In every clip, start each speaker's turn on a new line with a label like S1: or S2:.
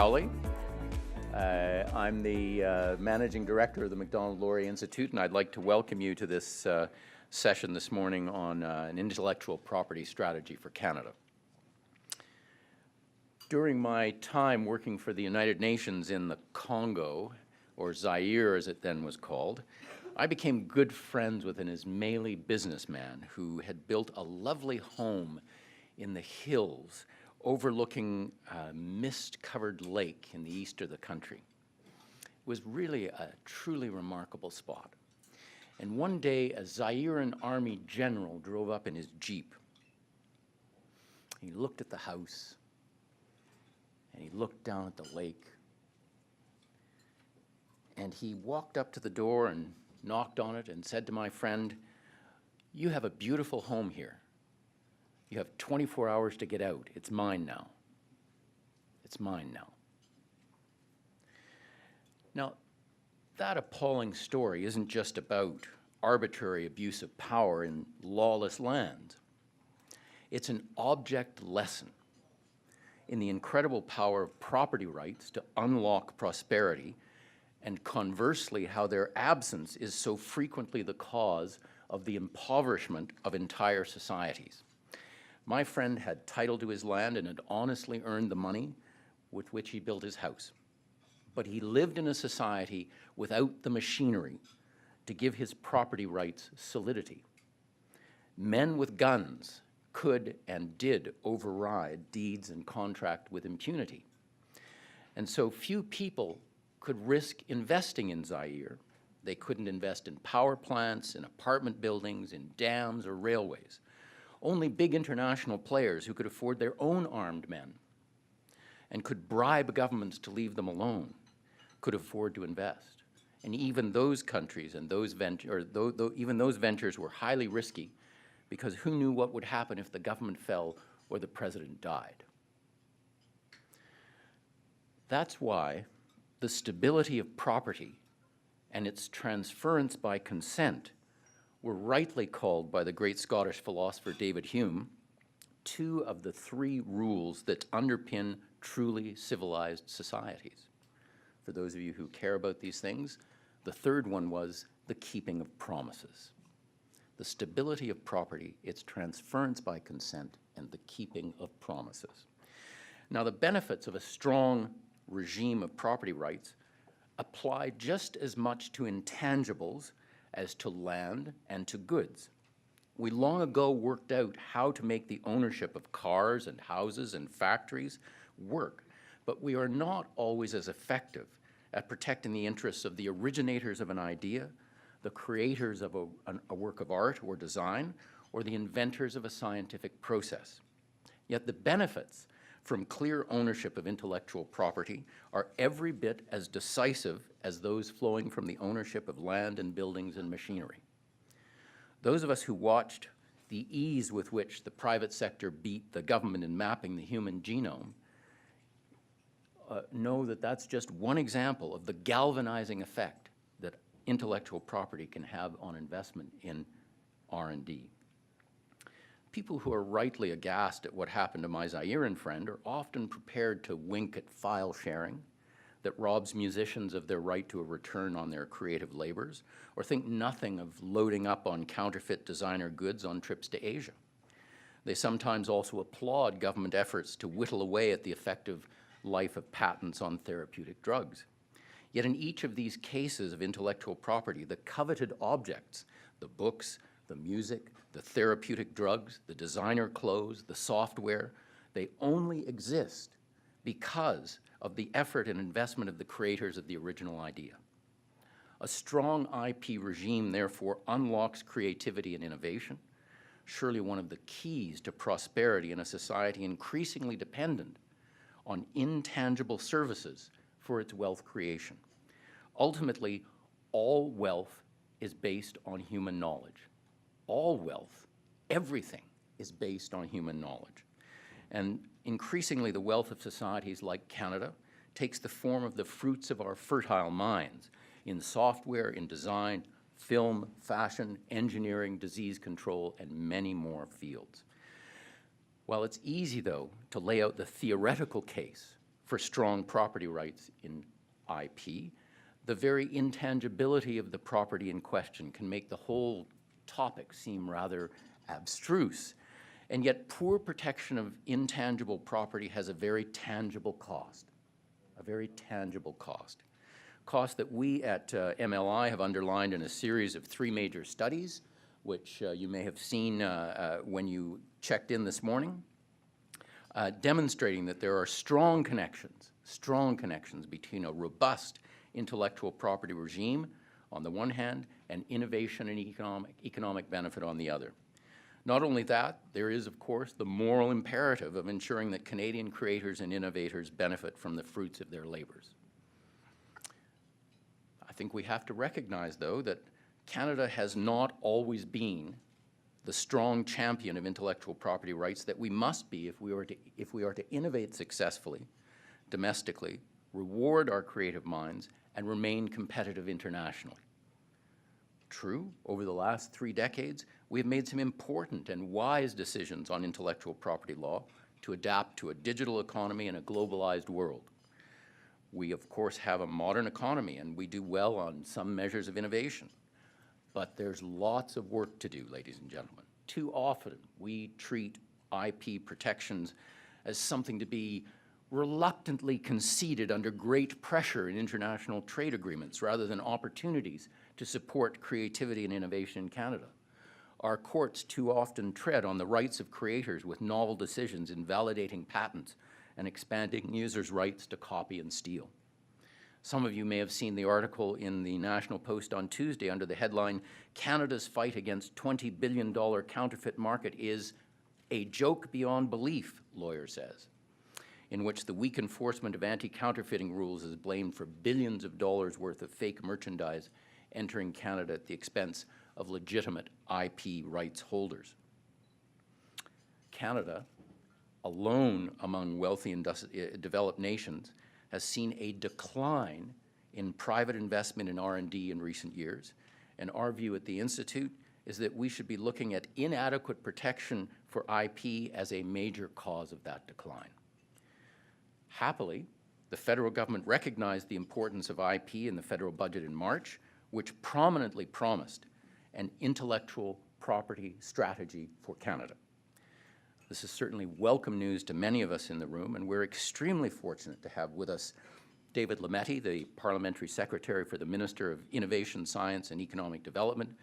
S1: Crowley. I'm the Managing Director of the Macdonald-Laurier Institute, and I'd like to welcome you to this session this morning on an intellectual property strategy for Canada. During my time working for the United Nations in the Congo, or Zaire as it then was called, I became good friends with an Ismaili businessman who had built a lovely home in the hills overlooking a mist-covered lake in the east of the country. It was really a truly remarkable spot. And one day, a Zairean army general drove up in his jeep. He looked at the house, and he looked down at the lake, and he walked up to the door and knocked on it and said to my friend, "You have a beautiful home here. You have 24 hours to get out. It's mine now. It's mine now." Now, that appalling story isn't just about arbitrary abuse of power in lawless lands. It's an object lesson in the incredible power of property rights to unlock prosperity, and conversely, how their absence is so frequently the cause of the impoverishment of entire societies. My friend had title to his land and had honestly earned the money with which he built his house. But he lived in a society without the machinery to give his property rights solidity. Men with guns could and did override deeds and contract with impunity. And so few people could risk investing in Zaire. They couldn't invest in power plants, in apartment buildings, in dams or railways. Only big international players who could afford their own armed men and could bribe governments to leave them alone could afford to invest. And even those countries and those even those ventures were highly risky, because who knew what would happen if the government fell or the president died? That's why the stability of property and its transference by consent were rightly called by the great Scottish philosopher David Hume two of the three rules that underpin truly civilized societies. For those of you who care about these things, the third one was the keeping of promises. The stability of property, its transference by consent, and the keeping of promises. Now, the benefits of a strong regime of property rights apply just as much to intangibles as to land and to goods. We long ago worked out how to make the ownership of cars and houses and factories work, but we are not always as effective at protecting the interests of the originators of an idea, the creators of a work of art or design, or the inventors of a scientific process. Yet the benefits from clear ownership of intellectual property are every bit as decisive as those flowing from the ownership of land and buildings and machinery. Those of us who watched the ease with which the private sector beat the government in mapping the human genome know that that's just one example of the galvanizing effect that intellectual property can have on investment in R&D. People who are rightly aghast at what happened to my Zairean friend are often prepared to wink at file sharing that robs musicians of their right to a return on their creative labors, or think nothing of loading up on counterfeit designer goods on trips to Asia. They sometimes also applaud government efforts to whittle away at the effective life of patents on therapeutic drugs. Yet in each of these cases of intellectual property, the coveted objects, the books, the music, the therapeutic drugs, the designer clothes, the software, they only exist because of the effort and investment of the creators of the original idea. A strong IP regime, therefore, unlocks creativity and innovation, surely one of the keys to prosperity in a society increasingly dependent on intangible services for its wealth creation. Ultimately, all wealth is based on human knowledge. All wealth, everything, is based on human knowledge. And increasingly, the wealth of societies like Canada takes the form of the fruits of our fertile minds in software, in design, film, fashion, engineering, disease control, and many more fields. While it's easy, though, to lay out the theoretical case for strong property rights in IP, the very intangibility of the property in question can make the whole topic seem rather abstruse. And yet poor protection of intangible property has a very tangible cost, cost that we at MLI have underlined in a series of 3 major studies, which you may have seen when you checked in this morning, demonstrating that there are strong connections between a robust intellectual property regime on the one hand and innovation and economic benefit on the other. Not only that, there is, of course, the moral imperative of ensuring that Canadian creators and innovators benefit from the fruits of their labors. I think we have to recognize, though, that Canada has not always been the strong champion of intellectual property rights that we must be if we are to innovate successfully, domestically, reward our creative minds, and remain competitive internationally. True, over the last 3 decades, we have made some important and wise decisions on intellectual property law to adapt to a digital economy and a globalized world. We, of course, have a modern economy, and we do well on some measures of innovation. But there's lots of work to do, ladies and gentlemen. Too often, we treat IP protections as something to be reluctantly conceded under great pressure in international trade agreements rather than opportunities to support creativity and innovation in Canada. Our courts too often tread on the rights of creators with novel decisions invalidating patents and expanding users' rights to copy and steal. Some of you may have seen the article in the National Post on Tuesday under the headline, "Canada's fight against $20 billion counterfeit market is a joke beyond belief," lawyer says, in which the weak enforcement of anti-counterfeiting rules is blamed for billions of dollars worth of fake merchandise entering Canada at the expense of legitimate IP rights holders. Canada, alone among wealthy and developed nations, has seen a decline in private investment in R&D in recent years, and our view at the Institute is that we should be looking at inadequate protection for IP as a major cause of that decline. Happily, the federal government recognized the importance of IP in the federal budget in March, which prominently promised an intellectual property strategy for Canada. This is certainly welcome news to many of us in the room, and we're extremely fortunate to have with us David Lametti, the Parliamentary Secretary for the Minister of Innovation, Science and Economic Development,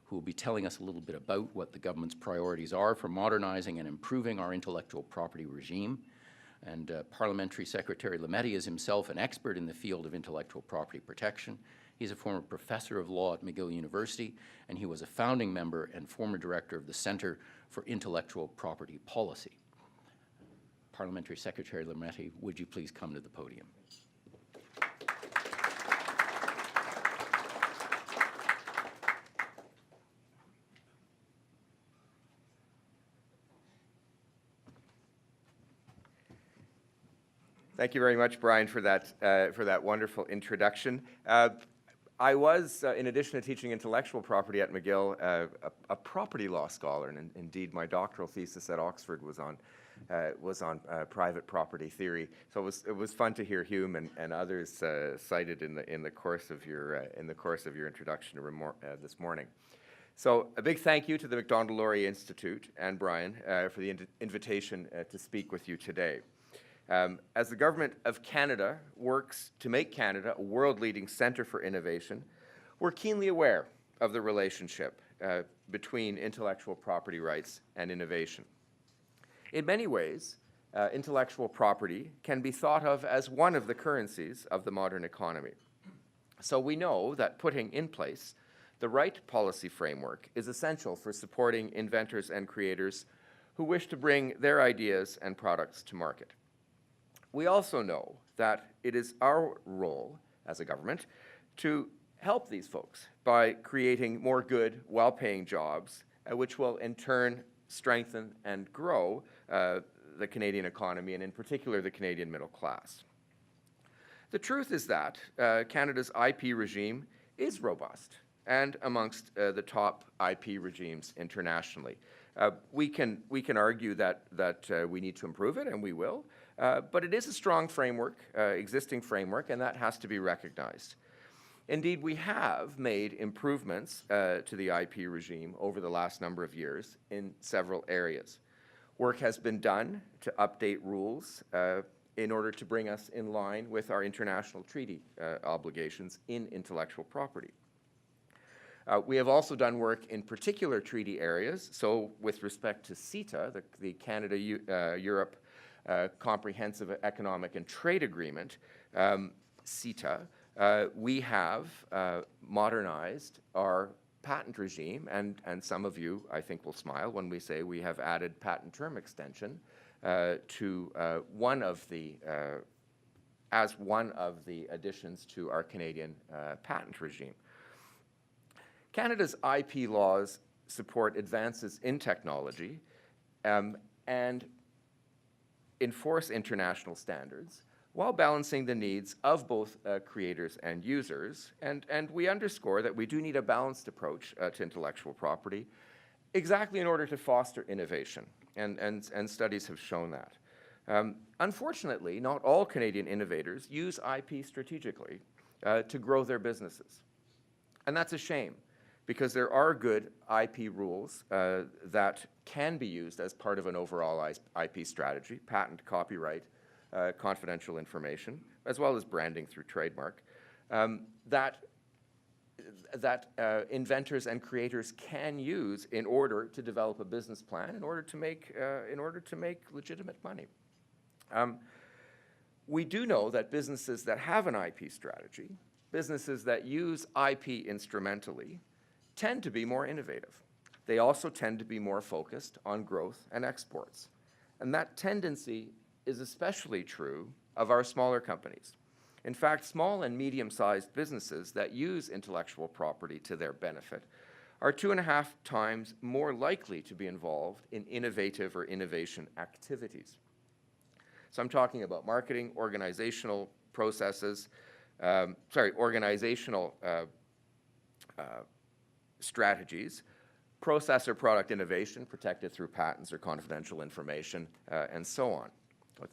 S1: who will be telling us a little bit about what the government's priorities are for modernizing and improving our intellectual property regime. And Parliamentary Secretary Lametti is himself an expert in the field of intellectual property protection. He's a former professor of law at McGill University, and he was a founding member and former director of the Centre for Intellectual Property Policy. Parliamentary Secretary Lametti, would you please come to the podium?
S2: Thank you very much, Brian, for that wonderful introduction. I was, in addition to teaching intellectual property at McGill, a property law scholar, and indeed my doctoral thesis at Oxford was on private property theory. So it was fun to hear Hume and others cited in the course of your introduction this morning. So a big thank you to the Macdonald-Laurier Institute and Brian for the invitation to speak with you today. As the Government of Canada works to make Canada a world-leading centre for innovation, we're keenly aware of the relationship between intellectual property rights and innovation. In many ways, intellectual property can be thought of as one of the currencies of the modern economy. So we know that putting in place the right policy framework is essential for supporting inventors and creators who wish to bring their ideas and products to market. We also know that it is our role as a government to help these folks by creating more good, well-paying jobs, which will in turn strengthen and grow the Canadian economy, and in particular the Canadian middle class. The truth is that Canada's IP regime is robust and amongst the top IP regimes internationally. We can argue that we need to improve it, and we will. But it is a strong framework, existing framework, and that has to be recognized. Indeed, we have made improvements to the IP regime over the last number of years in several areas. Work has been done to update rules in order to bring us in line with our international treaty obligations in intellectual property. We have also done work in particular treaty areas. So with respect to CETA, the Canada-Europe Comprehensive Economic and Trade Agreement, CETA, we have modernized our patent regime, and some of you, I think, will smile when we say we have added patent term extension to one of the additions to our Canadian patent regime. Canada's IP laws support advances in technology and enforce international standards while balancing the needs of both creators and users. And we underscore that we do need a balanced approach to intellectual property, exactly in order to foster innovation, and studies have shown that. Unfortunately, not all Canadian innovators use IP strategically to grow their businesses. And that's a shame, because there are good IP rules that can be used as part of an overall IP strategy: patent, copyright, confidential information, as well as branding through trademark, that inventors and creators can use in order to develop a business plan, in order to make legitimate money. We do know that businesses that have an IP strategy, businesses that use IP instrumentally, tend to be more innovative. They also tend to be more focused on growth and exports. And that tendency is especially true of our smaller companies. In fact, small and medium-sized businesses that use intellectual property to their benefit are 2.5 times more likely to be involved in innovative or innovation activities. So I'm talking about marketing, organizational processes, strategies, process or product innovation protected through patents or confidential information, and so on.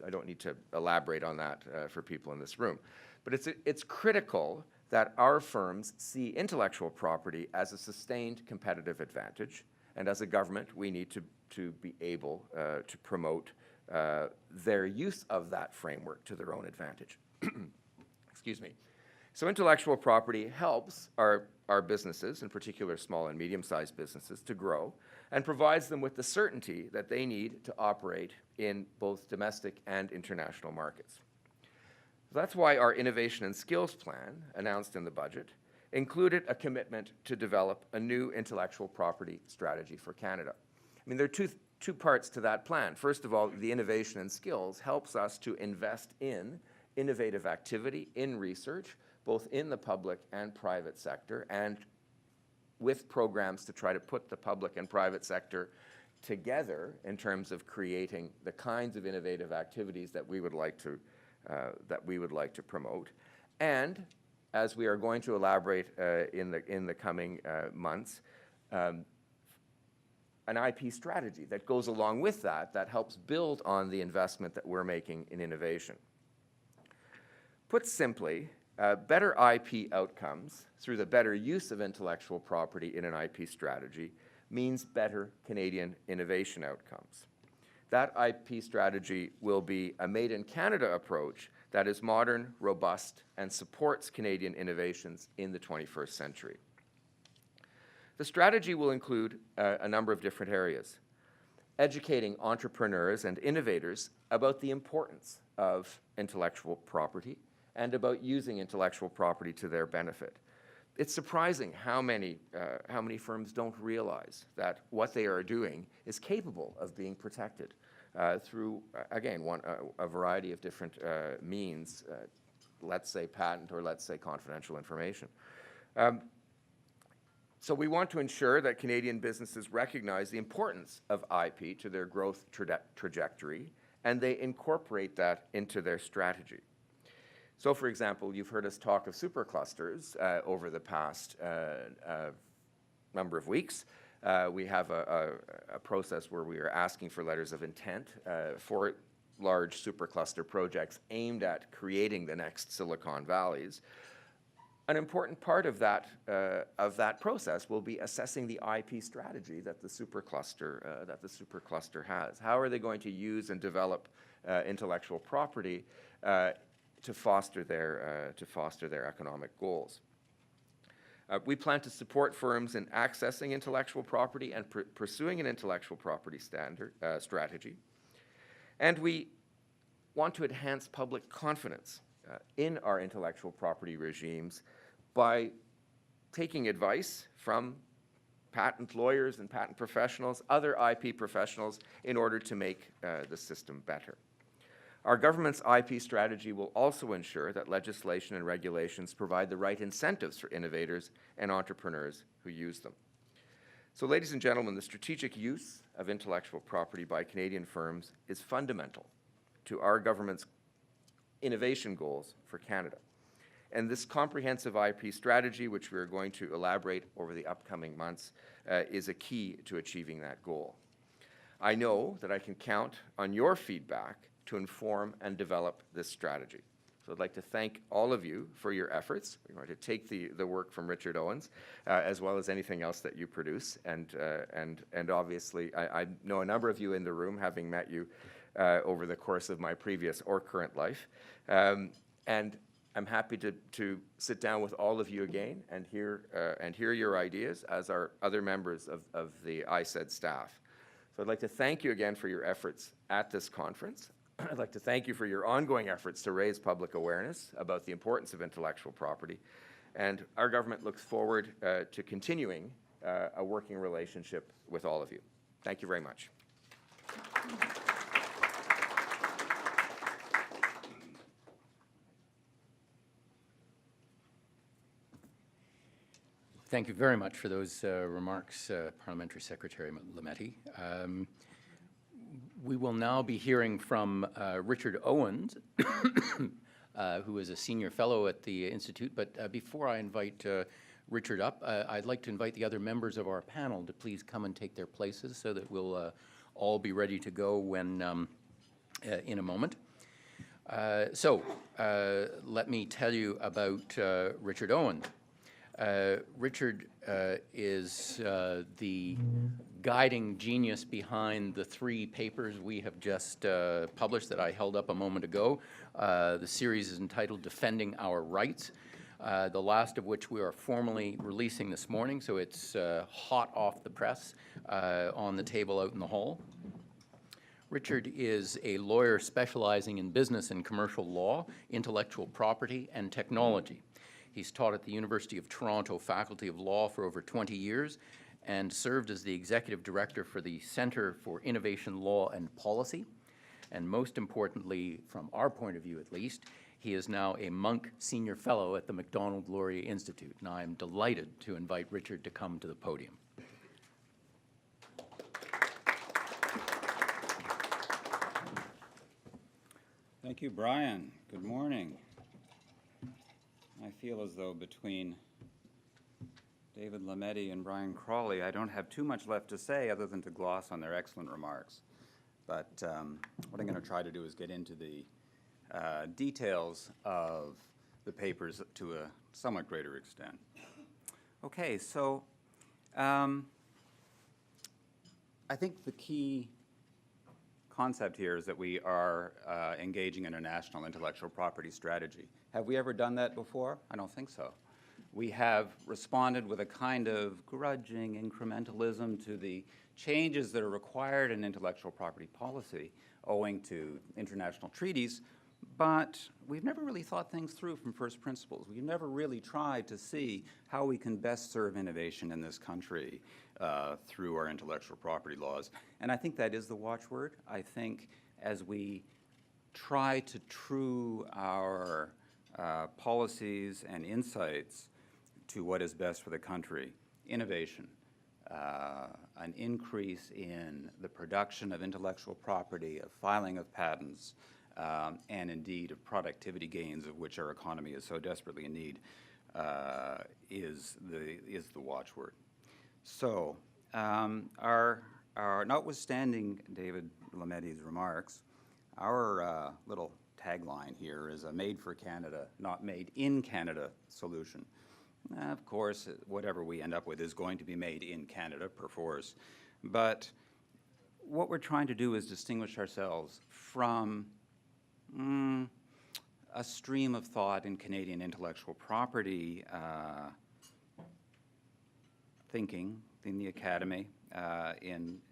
S2: I don't need to elaborate on that for people in this room. But it's critical that our firms see intellectual property as a sustained competitive advantage, and as a government, we need to be able to promote their use of that framework to their own advantage. Excuse me. So intellectual property helps our businesses, in particular small and medium-sized businesses, to grow, and provides them with the certainty that they need to operate in both domestic and international markets. That's why our Innovation and Skills Plan, announced in the budget, included a commitment to develop a new intellectual property strategy for Canada. I mean, there are two parts to that plan. First of all, the innovation and skills helps us to invest in innovative activity, in research, both in the public and private sector, and with programs to try to put the public and private sector together in terms of creating the kinds of innovative activities that we would like to promote. And as we are going to elaborate in the coming months, an IP strategy that goes along with that helps build on the investment that we're making in innovation. Put simply, better IP outcomes through the better use of intellectual property in an IP strategy means better Canadian innovation outcomes. That IP strategy will be a made-in-Canada approach that is modern, robust, and supports Canadian innovations in the 21st century. The strategy will include a number of different areas: educating entrepreneurs and innovators about the importance of intellectual property and about using intellectual property to their benefit. It's surprising how many firms don't realize that what they are doing is capable of being protected through, again, a variety of different means, let's say patent or let's say confidential information. So we want to ensure that Canadian businesses recognize the importance of IP to their growth trajectory, and they incorporate that into their strategy. So, for example, you've heard us talk of superclusters over the past number of weeks. We have a process where we are asking for letters of intent for large supercluster projects aimed at creating the next Silicon Valleys, an important part of that process will be assessing the IP strategy that the supercluster has. How are they going to use and develop intellectual property to foster their economic goals? We plan to support firms in accessing intellectual property and pursuing an intellectual property strategy. And we want to enhance public confidence in our intellectual property regimes by taking advice from patent lawyers and patent professionals, other IP professionals, in order to make the system better. Our government's IP strategy will also ensure that legislation and regulations provide the right incentives for innovators and entrepreneurs who use them. So, ladies and gentlemen, the strategic use of intellectual property by Canadian firms is fundamental to our government's innovation goals for Canada. And this comprehensive IP strategy, which we are going to elaborate over the upcoming months, is a key to achieving that goal. I know that I can count on your feedback to inform and develop this strategy. So I'd like to thank all of you for your efforts. We're going to take the work from Richard Owens, as well as anything else that you produce. And obviously, I know a number of you in the room, having met you over the course of my previous or current life. And I'm happy to sit down with all of you again and hear your ideas, as are other members of the ISED staff. So I'd like to thank you again for your efforts at this conference. I'd like to thank you for your ongoing efforts to raise public awareness about the importance of intellectual property. And our government looks forward to continuing a working relationship with all of you. Thank you very much.
S1: Thank you very much for those remarks, Parliamentary Secretary Lametti. We will now be hearing from Richard Owens, who is a senior fellow at the Institute. But before I invite Richard up, I'd like to invite the other members of our panel to please come and take their places so that we'll all be ready to go when in a moment. Let me tell you about Richard Owens. Richard is the guiding genius behind the 3 papers we have just published that I held up a moment ago. The series is entitled Defending Our Rights, the last of which we are formally releasing this morning, so it's hot off the press on the table out in the hall. Richard is a lawyer specializing in business and commercial law, intellectual property, and technology. He's taught at the University of Toronto Faculty of Law for over 20 years and served as the Executive Director for the Centre for Innovation Law and Policy. And most importantly, from our point of view at least, he is now a Monk Senior Fellow at the Macdonald-Laurier Institute. And I'm delighted to invite Richard to come to the podium.
S3: Thank you, Brian. Good morning. I feel as though between David Lametti and Brian Crowley, I don't have too much left to say other than to gloss on their excellent remarks. But what I'm going to try to do is get into the details of the papers to a somewhat greater extent. Okay, so I think the key concept here is that we are engaging in a national intellectual property strategy. Have we ever done that before? I don't think so. We have responded with a kind of grudging incrementalism to the changes that are required in intellectual property policy owing to international treaties, but we've never really thought things through from first principles. We've never really tried to see how we can best serve innovation in this country through our intellectual property laws. And I think that is the watchword. I think as we try to true our policies and insights to what is best for the country, innovation, an increase in the production of intellectual property, of filing of patents, and indeed of productivity gains of which our economy is so desperately in need, is the watchword. So, our notwithstanding David Lametti's remarks, Our little tagline here is a made for Canada, not made in Canada solution. Of course, whatever we end up with is going to be made in Canada per force. But what we're trying to do is distinguish ourselves from a stream of thought in Canadian intellectual property thinking in the academy,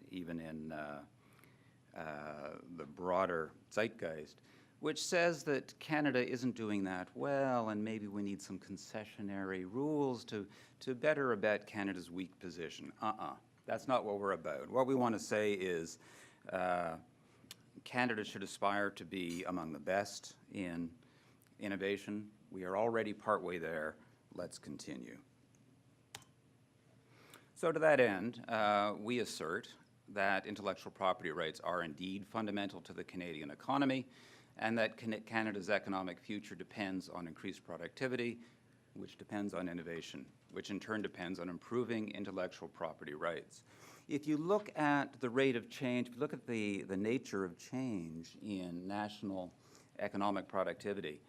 S3: even in the broader zeitgeist, which says that Canada isn't doing that well, and maybe we need some concessionary rules to better abet Canada's weak position. That's not what we're about. What we want to say is Canada should aspire to be among the best in innovation. We are already partway there. Let's continue. So to that end, we assert that intellectual property rights are indeed fundamental to the Canadian economy, and that Canada's economic future depends on increased productivity, which depends on innovation, which in turn depends on improving intellectual property rights. If you look at the rate of change, if you look at the nature of change in national economic productivity,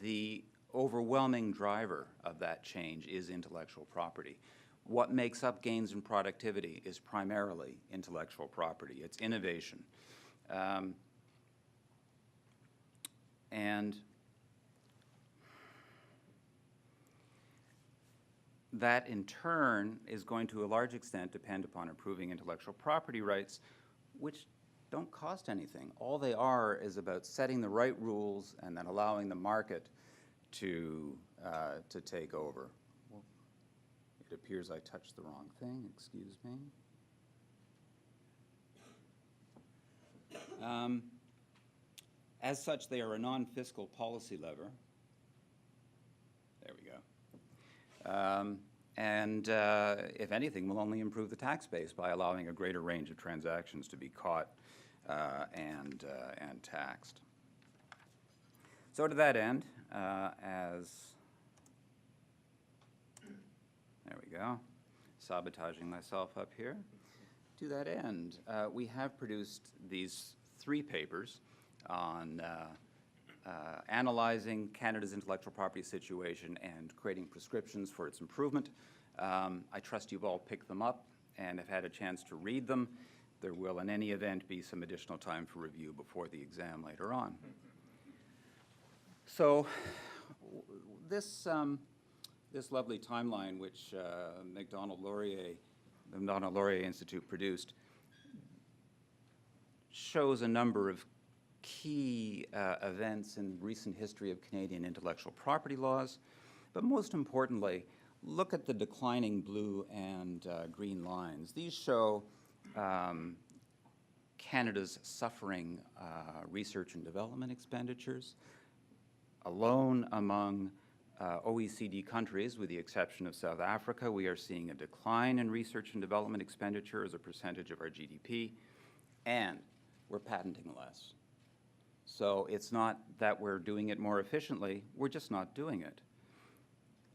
S3: the overwhelming driver of that change is intellectual property. What makes up gains in productivity is primarily intellectual property. It's innovation. And that, in turn, is going to a large extent depend upon improving intellectual property rights, which don't cost anything. All they are is about setting the right rules and then allowing the market to take over. Well, it appears I touched the wrong thing. Excuse me. As such, they are a non-fiscal policy lever. There we go. And if anything, will only improve the tax base by allowing a greater range of transactions to be caught and taxed. So to that end, there we go, sabotaging myself up here. To that end, we have produced these 3 papers on analyzing Canada's intellectual property situation and creating prescriptions for its improvement. I trust you've all picked them up and have had a chance to read them. There will, in any event, be some additional time for review before the exam later on. So this lovely timeline, which Macdonald-Laurier Institute produced, shows a number of key events in recent history of Canadian intellectual property laws. But most importantly, look at the declining blue and green lines. These show Canada's suffering research and development expenditures. Alone among OECD countries, with the exception of South Africa, we are seeing a decline in research and development expenditure as a percentage of our GDP, and we're patenting less. So it's not that we're doing it more efficiently, we're just not doing it.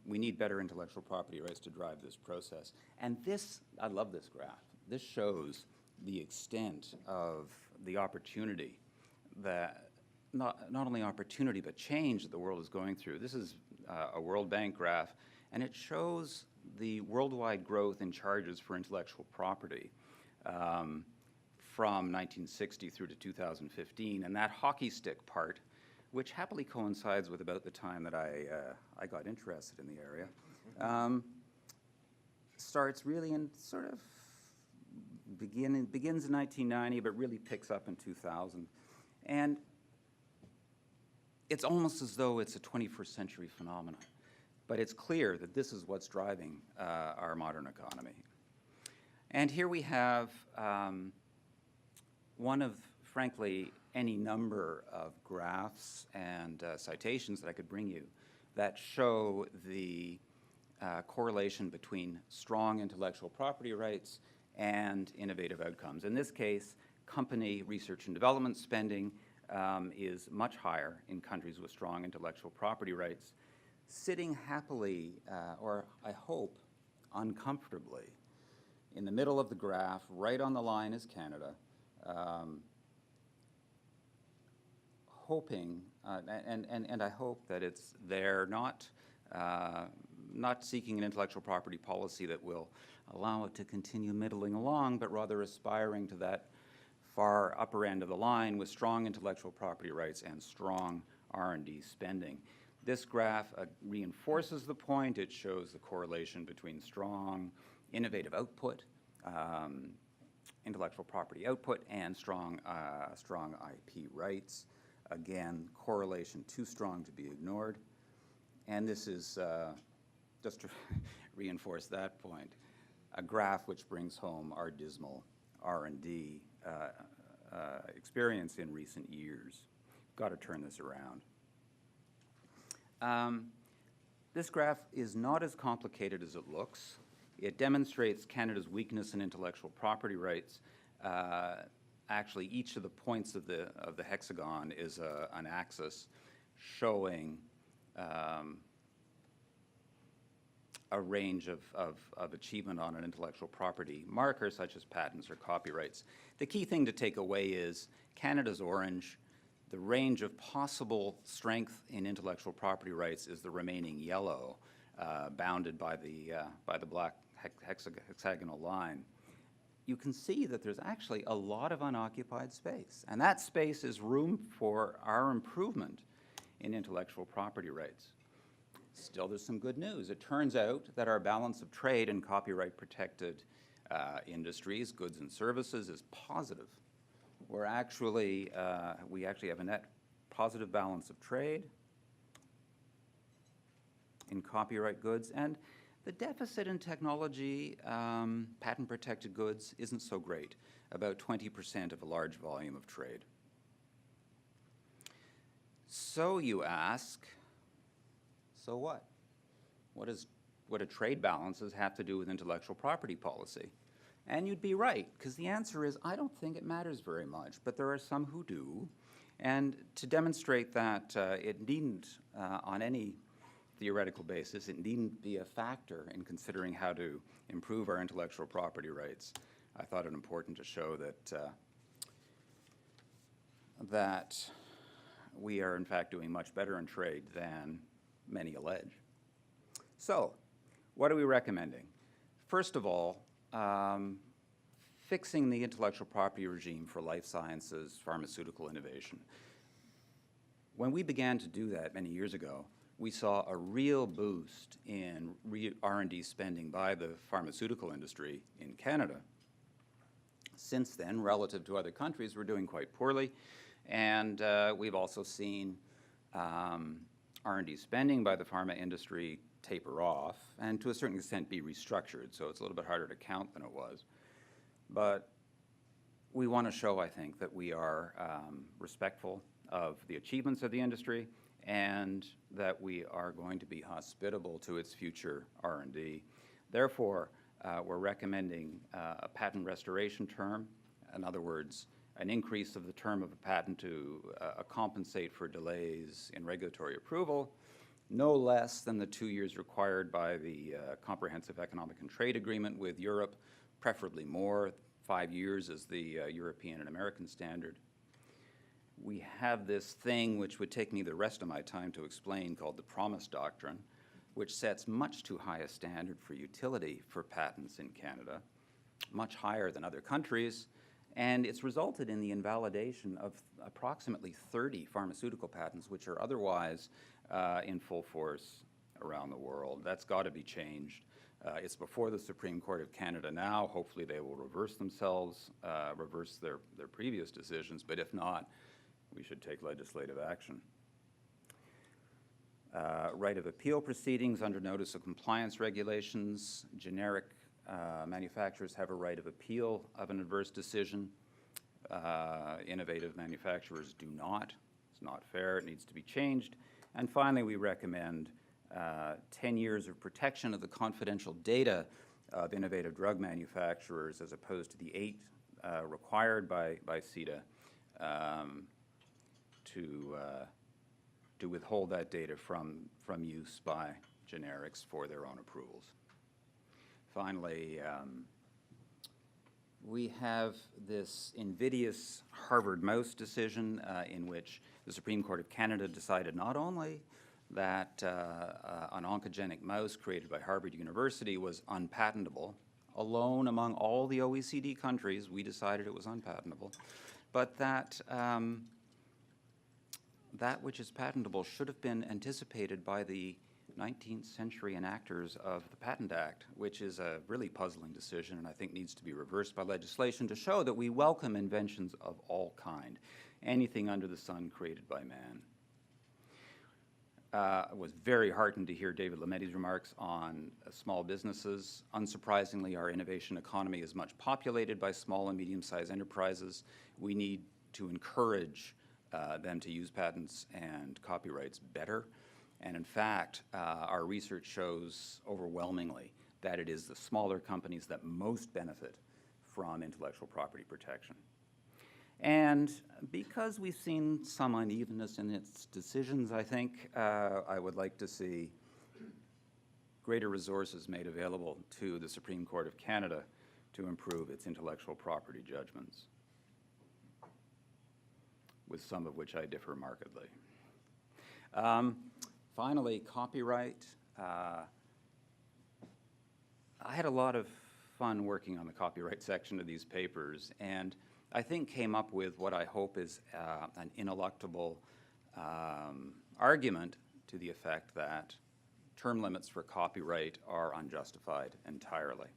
S3: We need better intellectual property rights to drive this process. And this, I love this graph. This shows the extent of the opportunity that, not only opportunity, but change that the world is going through. This is a World Bank graph, and it shows the worldwide growth in charges for intellectual property from 1960 through to 2015, and that hockey stick part, which happily coincides with about the time that I got interested in the area, starts really in sort of begins in 1990, but really picks up in 2000. And it's almost as though it's a 21st century phenomenon. But it's clear that this is what's driving our modern economy. And here we have one of, frankly, any number of graphs and citations that I could bring you that show the correlation between strong intellectual property rights and innovative outcomes. In this case, company research and development spending is much higher in countries with strong intellectual property rights, sitting happily, or I hope uncomfortably, in the middle of the graph, right on the line is Canada, hoping, and I hope that it's there, not seeking an intellectual property policy that will allow it to continue middling along, but rather aspiring to that far upper end of the line with strong intellectual property rights and strong R&D spending. This graph reinforces the point. It shows the correlation between strong innovative output, intellectual property output, and strong IP rights. Again, correlation too strong to be ignored. And this is, just to reinforce that point, a graph which brings home our dismal R&D experience in recent years. Got to turn this around. This graph is not as complicated as it looks. It demonstrates Canada's weakness in intellectual property rights. Actually, each of the points of the hexagon is an axis showing a range of achievement on an intellectual property marker, such as patents or copyrights. The key thing to take away is Canada's orange. The range of possible strength in intellectual property rights is the remaining yellow, bounded by the black hexagonal line. You can see that there's actually a lot of unoccupied space, and that space is room for our improvement in intellectual property rights. Still, there's some good news. It turns out that our balance of trade in copyright-protected industries, goods and services, is positive. We actually have a net positive balance of trade in copyright goods, and the deficit in technology, patent-protected goods, isn't so great, about 20% of a large volume of trade. So you ask, so what? What do trade balances have to do with intellectual property policy? And you'd be right, because the answer is, I don't think it matters very much, but there are some who do. And to demonstrate that it needn't, on any theoretical basis, it needn't be a factor in considering how to improve our intellectual property rights, I thought it important to show that we are in fact doing much better in trade than many allege. So, what are we recommending? First of all, fixing the intellectual property regime for life sciences, pharmaceutical innovation. When we began to do that many years ago, we saw a real boost in R&D spending by the pharmaceutical industry in Canada. Since then, relative to other countries, we're doing quite poorly, and we've also seen R&D spending by the pharma industry taper off, and to a certain extent be restructured, so it's a little bit harder to count than it was. But we want to show, I think, that we are respectful of the achievements of the industry and that we are going to be hospitable to its future R&D. Therefore, we're recommending a patent restoration term. In other words, an increase of the term of a patent to compensate for delays in regulatory approval, no less than the 2 years required by the Comprehensive Economic and Trade Agreement with Europe, preferably more. 5 years is the European and American standard. We have this thing which would take me the rest of my time to explain called the Promise Doctrine, which sets much too high a standard for utility for patents in Canada, much higher than other countries, and it's resulted in the invalidation of approximately 30 pharmaceutical patents which are otherwise in full force around the world. That's got to be changed. It's before the Supreme Court of Canada now. Hopefully they will reverse themselves, reverse their previous decisions, but if not, we should take legislative action. Right of appeal proceedings under notice of compliance regulations. Generic manufacturers have a right of appeal of an adverse decision. Innovative manufacturers do not. It's not fair. It needs to be changed. And finally, we recommend 10 years of protection of the confidential data of innovative drug manufacturers as opposed to the 8 required by CETA to withhold that data from use by generics for their own approvals. Finally, We have this invidious Harvard Mouse decision in which the Supreme Court of Canada decided not only that an oncogenic mouse created by Harvard University was unpatentable, alone among all the OECD countries, we decided it was unpatentable, but that that which is patentable should have been anticipated by the 19th century enactors of the Patent Act, which is a really puzzling decision and I think needs to be reversed by legislation to show that we welcome inventions of all kind, anything under the sun created by man. I was very heartened to hear David Lametti's remarks on small businesses. Unsurprisingly, our innovation economy is much populated by small and medium-sized enterprises. We need to encourage them to use patents and copyrights better. And in fact, our research shows overwhelmingly that it is the smaller companies that most benefit from intellectual property protection. And because we've seen some unevenness in its decisions, I think I would like to see greater resources made available to the Supreme Court of Canada to improve its intellectual property judgments, with some of which I differ markedly. Finally, copyright. I had a lot of fun working on the copyright section of these papers, and I think came up with what I hope is an ineluctable argument to the effect that term limits for copyright are unjustified entirely.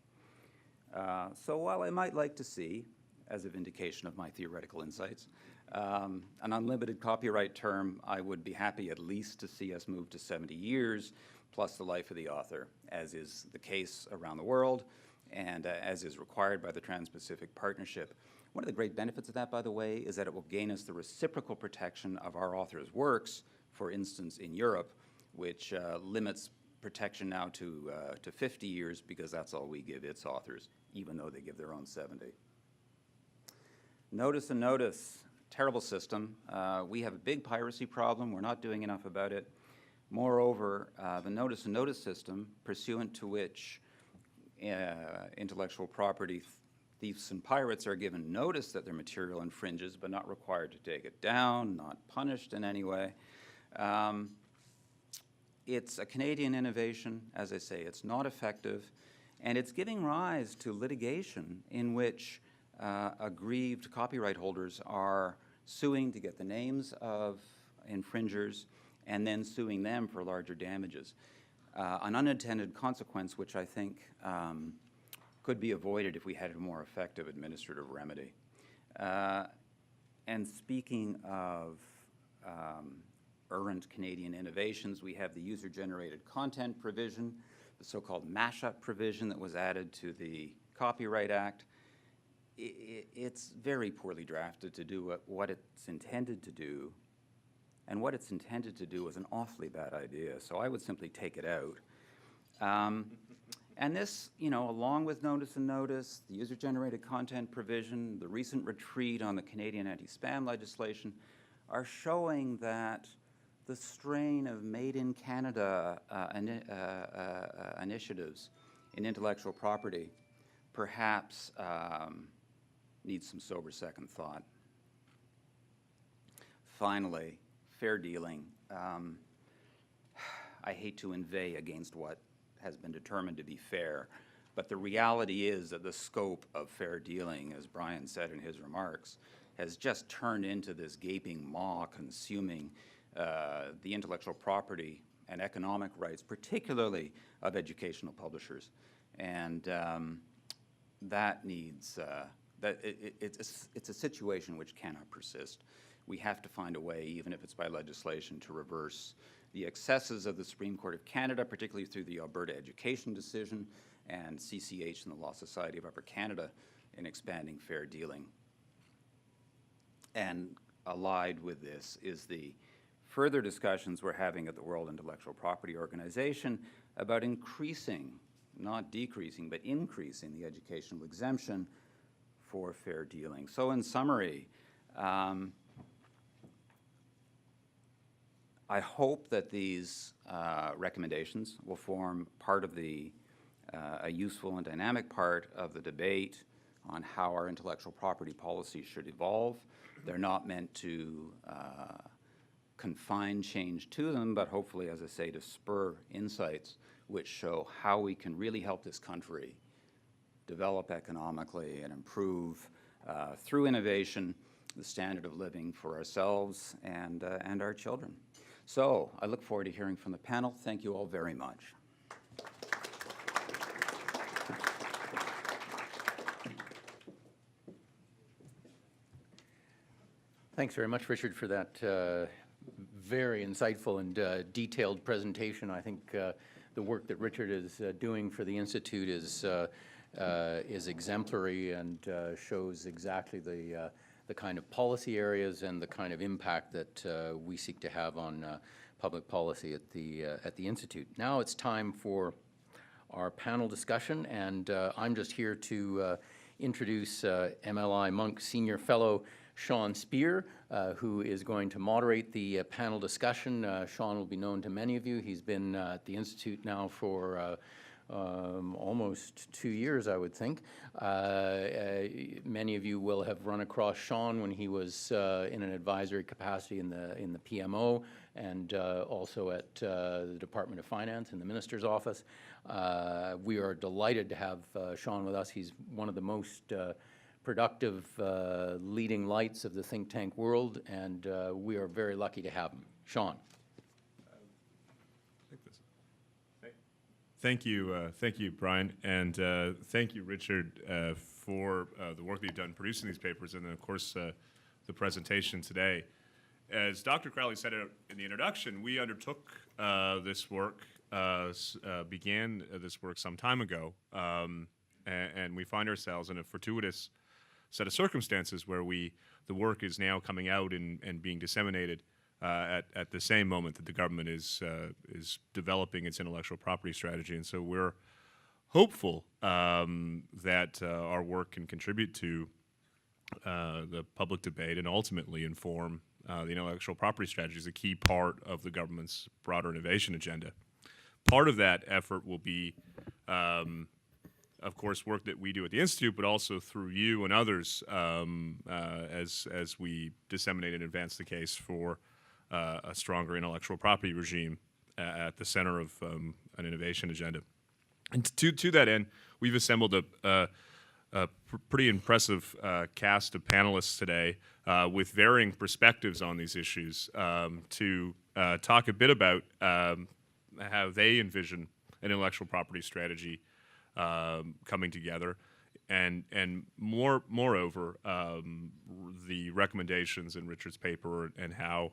S3: So while I might like to see, as a vindication of my theoretical insights, an unlimited copyright term, I would be happy at least to see us move to 70 years plus the life of the author, as is the case around the world and as is required by the Trans-Pacific Partnership. One of the great benefits of that, by the way, is that it will gain us the reciprocal protection of our authors' works, for instance, in Europe, which limits protection now to 50 years because that's all we give its authors, even though they give their own 70. Notice and notice, terrible system. We have a big piracy problem. We're not doing enough about it. Moreover, the notice and notice system, pursuant to which intellectual property thieves and pirates are given notice that their material infringes, but not required to take it down, not punished in any way. It's a Canadian innovation. As I say, it's not effective, and it's giving rise to litigation in which aggrieved copyright holders are suing to get the names of infringers and then suing them for larger damages. An unintended consequence which I think could be avoided if we had a more effective administrative remedy. And speaking of errant Canadian innovations, we have the user-generated content provision, the so-called mashup provision that was added to the Copyright Act. It's very poorly drafted to do what it's intended to do, and what it's intended to do is an awfully bad idea, so I would simply take it out. And this, along with notice and notice, the user-generated content provision, the recent retreat on the Canadian anti-spam legislation, are showing that the strain of Made in Canada initiatives in intellectual property perhaps needs some sober second thought. Finally, fair dealing. I hate to inveigh against what has been determined to be fair, but the reality is that the scope of fair dealing, as Brian said in his remarks, has just turned into this gaping maw consuming the intellectual property and economic rights, particularly of educational publishers. And that needs, it's a situation which cannot persist. We have to find a way, even if it's by legislation, to reverse the excesses of the Supreme Court of Canada, particularly through the Alberta Education Decision and CCH and the Law Society of Upper Canada in expanding fair dealing. And allied with this is the further discussions we're having at the World Intellectual Property Organization about increasing, not decreasing, but increasing the educational exemption for fair dealing. So in summary, I hope that these recommendations will form part of a useful and dynamic part of the debate on how our intellectual property policies should evolve. They're not meant to confine change to them, but hopefully, as I say, to spur insights which show how we can really help this country develop economically and improve through innovation the standard of living for ourselves and our children. So I look forward to hearing from the panel. Thank you all very much.
S1: Thanks very much, Richard, for that very insightful and detailed presentation. I think the work that Richard is doing for the Institute is exemplary and shows exactly the kind of policy areas and the kind of impact that we seek to have on public policy at the Institute. Now it's time for our panel discussion, and I'm just here to introduce MLI Monk Senior Fellow Sean Speer, who is going to moderate the panel discussion. Sean will be known to many of you. He's been at the Institute now for almost 2 years, I would think. Many of you will have run across Sean when he was in an advisory capacity in the PMO and also at the Department of Finance in the Minister's Office. We are delighted to have Sean with us. He's one of the most productive leading lights of the think tank world, and we are very lucky to have him. Sean.
S4: Thank you, Brian, and thank you, Richard, for the work that you've done producing these papers, and then, of course, the presentation today. As Dr. Crowley said in the introduction, we undertook this work, began this work some time ago, and we find ourselves in a fortuitous set of circumstances where the work is now coming out and being disseminated at the same moment that the government is developing its intellectual property strategy. And so we're hopeful that our work can contribute to the public debate and ultimately inform the intellectual property strategy as a key part of the government's broader innovation agenda. Part of that effort will be of course, work that we do at the Institute, but also through you and others as we disseminate and advance the case for a stronger intellectual property regime at the center of an innovation agenda. And to that end, we've assembled a pretty impressive cast of panelists today with varying perspectives on these issues to talk a bit about how they envision an intellectual property strategy coming together, and moreover, the recommendations in Richard's paper and how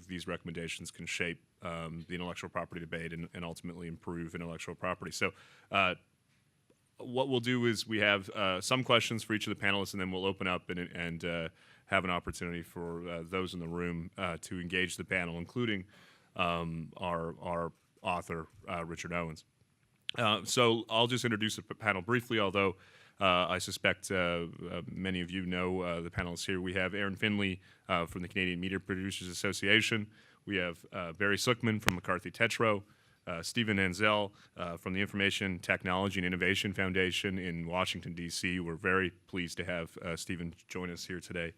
S4: these recommendations can shape the intellectual property debate and ultimately improve intellectual property. So what we'll do is we have some questions for each of the panelists, and then we'll open up and have an opportunity for those in the room to engage the panel, including our author, Richard Owens. So I'll just introduce the panel briefly, although I suspect many of you know the panelists here. We have Aaron Finley from the Canadian Media Producers Association. We have Barry Slickman from McCarthy Tetro, Stephen Ansell from the Information Technology and Innovation Foundation in Washington, D.C. We're very pleased to have Stephen join us here today.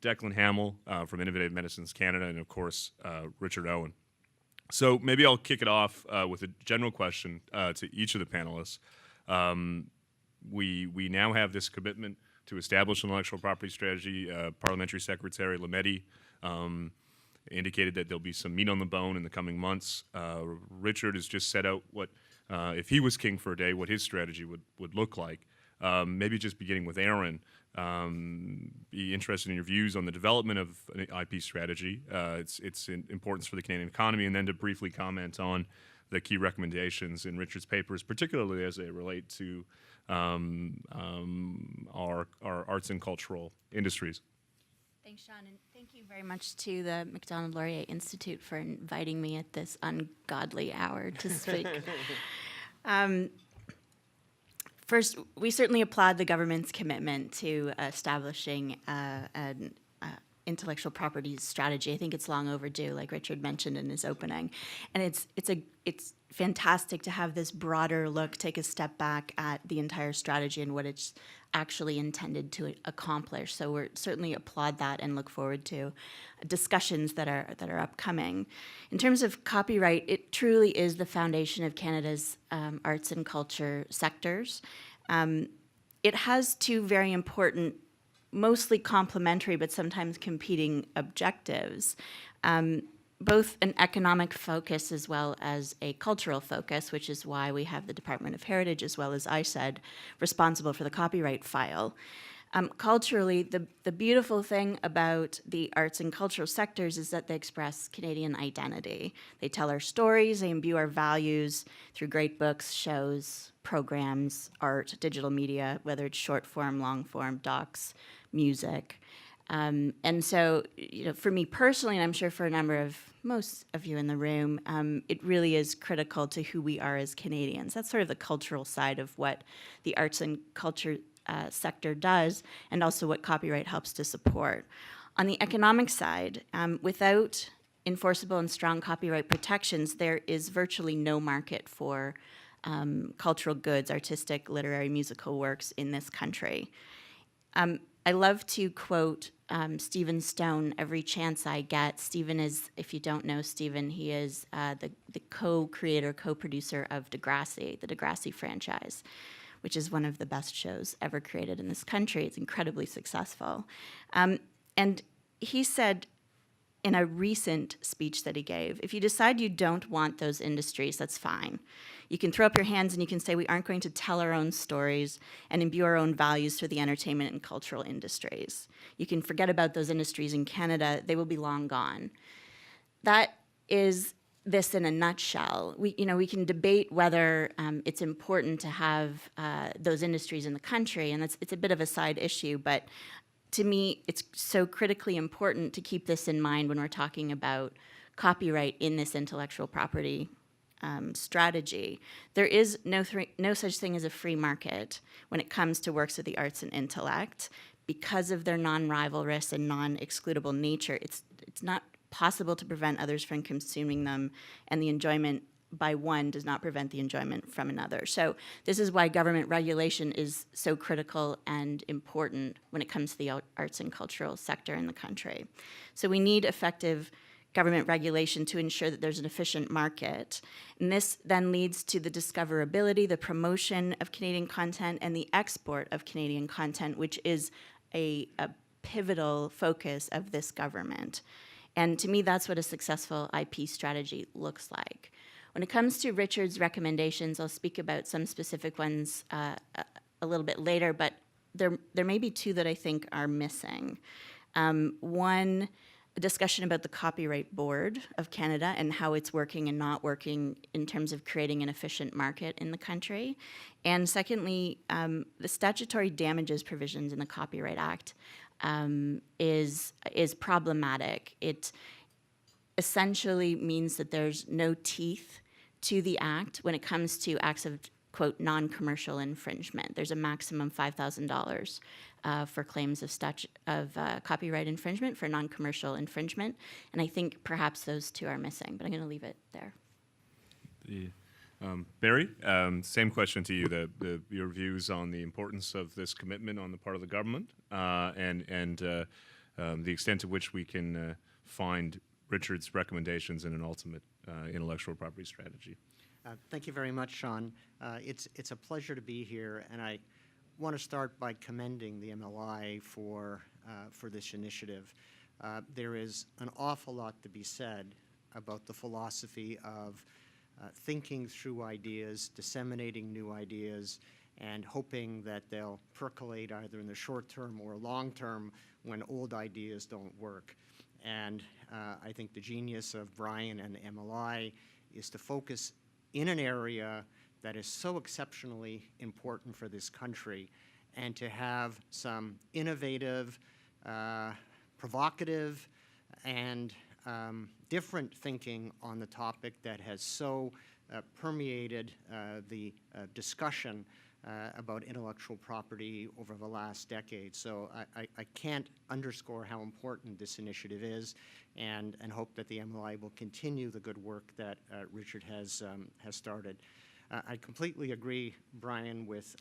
S4: Declan Hamill from Innovative Medicines Canada, and of course, Richard Owen. So maybe I'll kick it off with a general question to each of the panelists. We now have this commitment to establish an intellectual property strategy. Parliamentary Secretary Lametti indicated that there'll be some meat on the bone in the coming months. Richard has just set out what, if he was king for a day, what his strategy would look like. Maybe just beginning with Aaron, be interested in your views on the development of an IP strategy, its importance for the Canadian economy, and then to briefly comment on the key recommendations in Richard's papers, particularly as they relate to our arts and cultural industries.
S5: Thanks, Sean, and thank you very much to the Macdonald-Laurier Institute for inviting me at this ungodly hour to speak. First, we certainly applaud the government's commitment to establishing an intellectual property strategy. I think it's long overdue, like Richard mentioned in his opening. And it's fantastic to have this broader look, take a step back at the entire strategy and what it's actually intended to accomplish. So we're certainly applaud that and look forward to discussions that are upcoming. In terms of copyright, it truly is the foundation of Canada's arts and culture sectors. It has two very important, mostly complementary but sometimes competing objectives, both an economic focus as well as a cultural focus, which is why we have the Department of Heritage, as well as I said, responsible for the copyright file. Culturally, the beautiful thing about the arts and cultural sectors is that they express Canadian identity. They tell our stories, they imbue our values through great books, shows, programs, art, digital media, whether it's short form, long form, docs, music. And so, for me personally, and I'm sure for a number of most of you in the room, it really is critical to who we are as Canadians. That's sort of the cultural side of what the arts and culture sector does, and also what copyright helps to support. On the economic side, without enforceable and strong copyright protections, there is virtually no market for cultural goods, artistic, literary, musical works in this country. I love to quote Stephen Stone every chance I get. Stephen is, if you don't know Stephen, he is the co-creator, co-producer of Degrassi, the Degrassi franchise, which is one of the best shows ever created in this country. It's incredibly successful. And he said in a recent speech that he gave, if you decide you don't want those industries, that's fine. You can throw up your hands and you can say we aren't going to tell our own stories and imbue our own values through the entertainment and cultural industries. You can forget about those industries in Canada. They will be long gone. That is this in a nutshell. We can debate whether it's important to have those industries in the country, and it's a bit of a side issue, but to me, it's so critically important to keep this in mind when we're talking about copyright in this intellectual property strategy. There is no such thing as a free market when it comes to works of the arts and intellect. Because of their non-rivalrous and non-excludable nature, it's not possible to prevent others from consuming them, and the enjoyment by one does not prevent the enjoyment from another. So this is why government regulation is so critical and important when it comes to the arts and cultural sector in the country. So we need effective government regulation to ensure that there's an efficient market. And this then leads to the discoverability, the promotion of Canadian content, and the export of Canadian content, which is a pivotal focus of this government. And to me, that's what a successful IP strategy looks like. When it comes to Richard's recommendations, I'll speak about some specific ones a little bit later, but there may be two that I think are missing. One, a discussion about the Copyright Board of Canada and how it's working and not working in terms of creating an efficient market in the country. And secondly, the statutory damages provisions in the Copyright Act is problematic. It essentially means that there's no teeth to the act when it comes to acts of, quote, non-commercial infringement. There's a maximum $5,000 for claims of copyright infringement for non-commercial infringement, and I think perhaps those two are missing, but I'm going to leave it there.
S4: Barry, same question to you, your views on the importance of this commitment on the part of the government and the extent to which we can find Richard's recommendations in an ultimate intellectual property strategy.
S6: Thank you very much, Sean. It's a pleasure to be here, and I want to start by commending the MLI for this initiative. There is an awful lot to be said about the philosophy of thinking through ideas, disseminating new ideas, and hoping that they'll percolate either in the short term or long term when old ideas don't work. And I think the genius of Brian and the MLI is to focus in an area that is so exceptionally important for this country, and to have some innovative, provocative, and different thinking on the topic that has so permeated the discussion about intellectual property over the last decade. So I can't underscore how important this initiative is, and hope that the MLI will continue the good work that Richard has started. I completely agree, Brian, with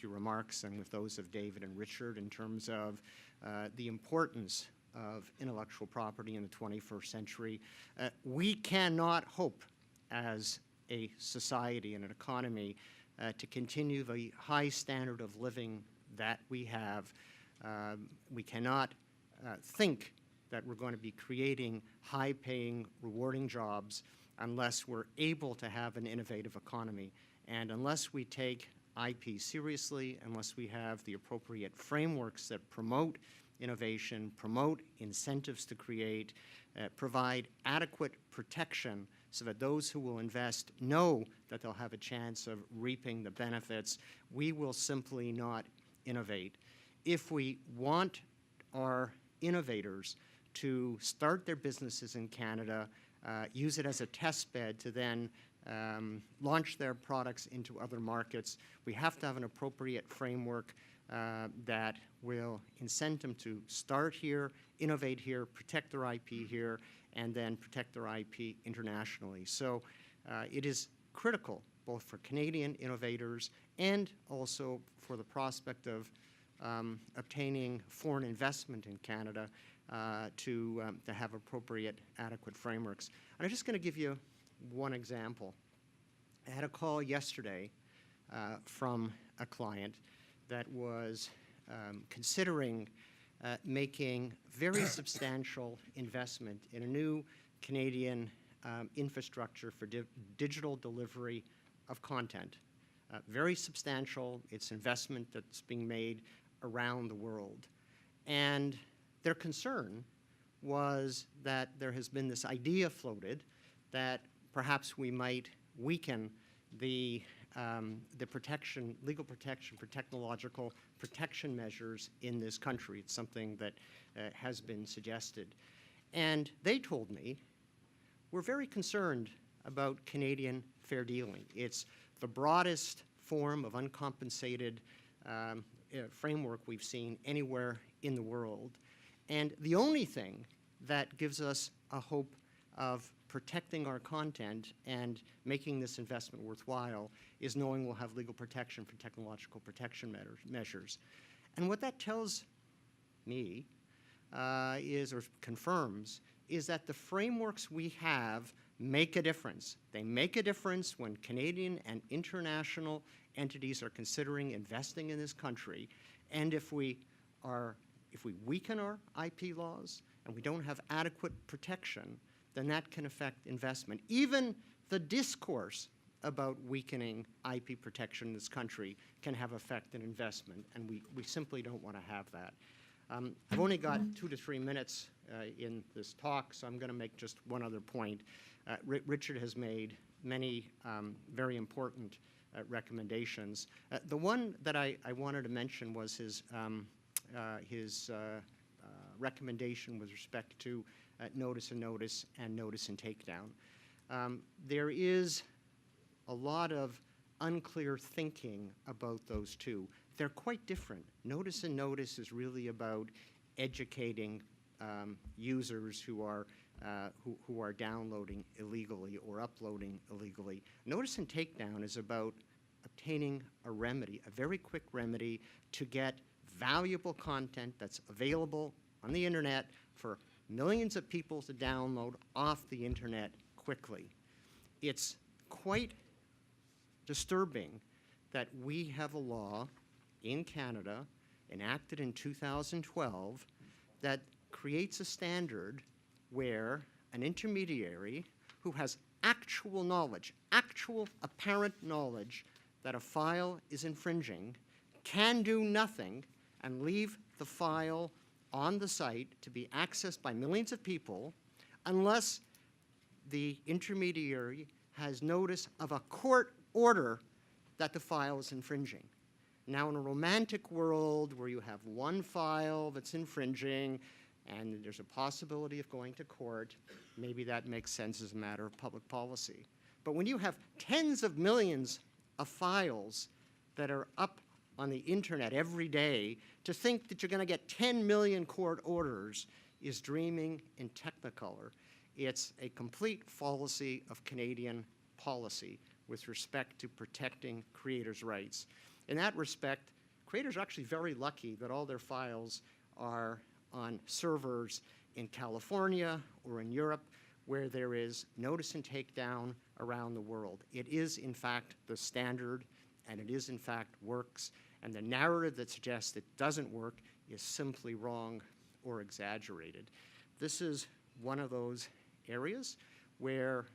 S6: your remarks and with those of David and Richard in terms of the importance of intellectual property in the 21st century. We cannot hope as a society and an economy to continue the high standard of living that we have. We cannot think that we're going to be creating high-paying, rewarding jobs unless we're able to have an innovative economy. And unless we take IP seriously, unless we have the appropriate frameworks that promote innovation, promote incentives to create, provide adequate protection so that those who will invest know that they'll have a chance of reaping the benefits, we will simply not innovate. If we want our innovators to start their businesses in Canada, use it as a test bed to then launch their products into other markets, we have to have an appropriate framework that will incent them to start here, innovate here, protect their IP here, and then protect their IP internationally. So it is critical, both for Canadian innovators and also for the prospect of obtaining foreign investment in Canada to have appropriate, adequate frameworks. And I'm just going to give you one example. I had a call yesterday from a client that was considering making very substantial investment in a new Canadian infrastructure for digital delivery of content. Very substantial. It's investment that's being made around the world. And their concern was that there has been this idea floated that perhaps we might weaken the protection, legal protection for technological protection measures in this country. It's something that has been suggested. And they told me, we're very concerned about Canadian fair dealing. It's the broadest form of uncompensated framework we've seen anywhere in the world. And the only thing that gives us a hope of protecting our content and making this investment worthwhile is knowing we'll have legal protection for technological protection measures. And what that tells me is, or confirms, is that the frameworks we have make a difference. They make a difference when Canadian and international entities are considering investing in this country. And if we weaken our IP laws and we don't have adequate protection, then that can affect investment. Even the discourse about weakening IP protection in this country can have effect in investment, and we simply don't want to have that. I've only got 2 to 3 minutes in this talk, so I'm going to make just one other point. Richard has made many very important recommendations. The one that I wanted to mention was his recommendation with respect to notice and takedown. There is a lot of unclear thinking about those two. They're quite different. Notice and notice is really about educating users who are downloading illegally or uploading illegally. Notice and takedown is about obtaining a remedy, a very quick remedy to get valuable content that's available on the internet for millions of people to download off the internet quickly. It's quite disturbing that we have a law in Canada enacted in 2012 that creates a standard where an intermediary who has actual knowledge, actual apparent knowledge that a file is infringing can do nothing and leave the file on the site to be accessed by millions of people unless the intermediary has notice of a court order that the file is infringing. Now, in a romantic world where you have one file that's infringing and there's a possibility of going to court, maybe that makes sense as a matter of public policy. But when you have tens of millions of files that are up on the internet every day to think that you're going to get 10 million court orders is dreaming in Technicolor. It's a complete fallacy of Canadian policy with respect to protecting creators' rights. In that respect, creators are actually very lucky that all their files are on servers in California or in Europe, where there is notice and takedown around the world. It is, in fact, the standard, and it is, in fact, works. And the narrative that suggests it doesn't work is simply wrong or exaggerated. This is one of those areas where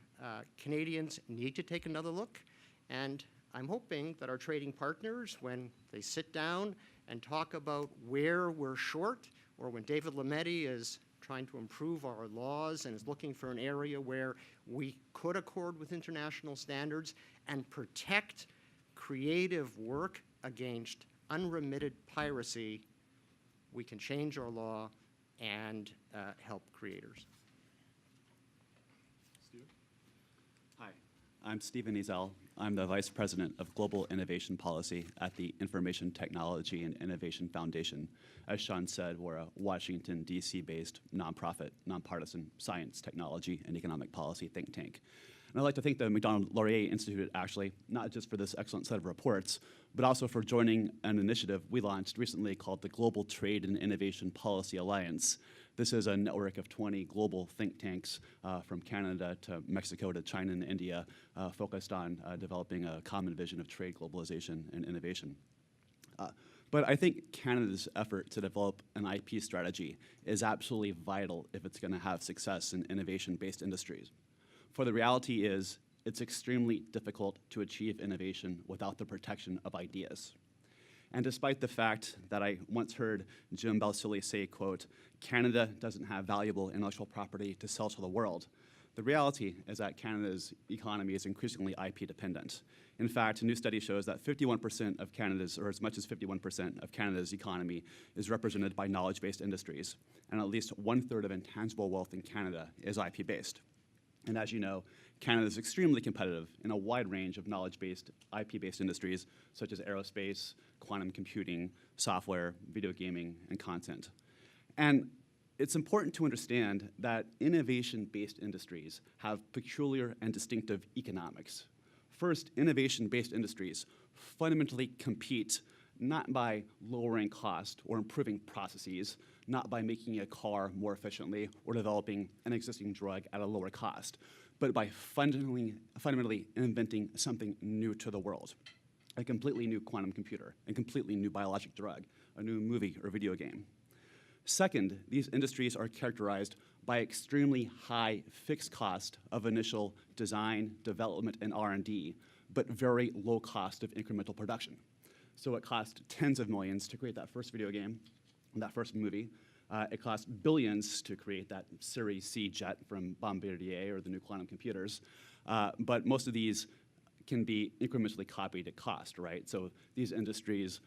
S6: Canadians need to take another look. And I'm hoping that our trading partners, when they sit down and talk about where we're short, or when David Lametti is trying to improve our laws and is looking for an area where we could accord with international standards and protect creative work against unremitted piracy, we can change our law and help creators.
S7: Hi, I'm Stephen Ezel. I'm the Vice President of Global Innovation Policy at the Information Technology and Innovation Foundation. As Sean said, we're a Washington, D.C.-based nonprofit, nonpartisan science, technology, and economic policy think tank. And I'd like to thank the Macdonald-Laurier Institute, actually, not just for this excellent set of reports, but also for joining an initiative we launched recently called the Global Trade and Innovation Policy Alliance. This is a network of 20 global think tanks from Canada to Mexico to China and India, focused on developing a common vision of trade, globalization, and innovation. But I think Canada's effort to develop an IP strategy is absolutely vital if it's going to have success in innovation-based industries. For the reality is, it's extremely difficult to achieve innovation without the protection of ideas. And despite the fact that I once heard Jim Balsillie say, quote, "Canada doesn't have valuable intellectual property to sell to the world," the reality is that Canada's economy is increasingly IP dependent. In fact, a new study shows that 51% of Canada's, or as much as 51% of Canada's economy is represented by knowledge-based industries, and at least 1/3 of intangible wealth in Canada is IP-based. And as you know, Canada is extremely competitive in a wide range of knowledge-based, IP-based industries, such as aerospace, quantum computing, software, video gaming, and content. And it's important to understand that innovation-based industries have peculiar and distinctive economics. First, innovation-based industries fundamentally compete not by lowering cost or improving processes, not by making a car more efficiently or developing an existing drug at a lower cost, but by fundamentally inventing something new to the world. A completely new quantum computer, a completely new biologic drug, a new movie or video game. Second, these industries are characterized by extremely high fixed cost of initial design, development, and R&D, but very low cost of incremental production. So it cost tens of millions to create that first video game, that first movie. It cost billions to create that Series C jet from Bombardier or the new quantum computers. But most of these can be incrementally copied at cost, right? So these industries'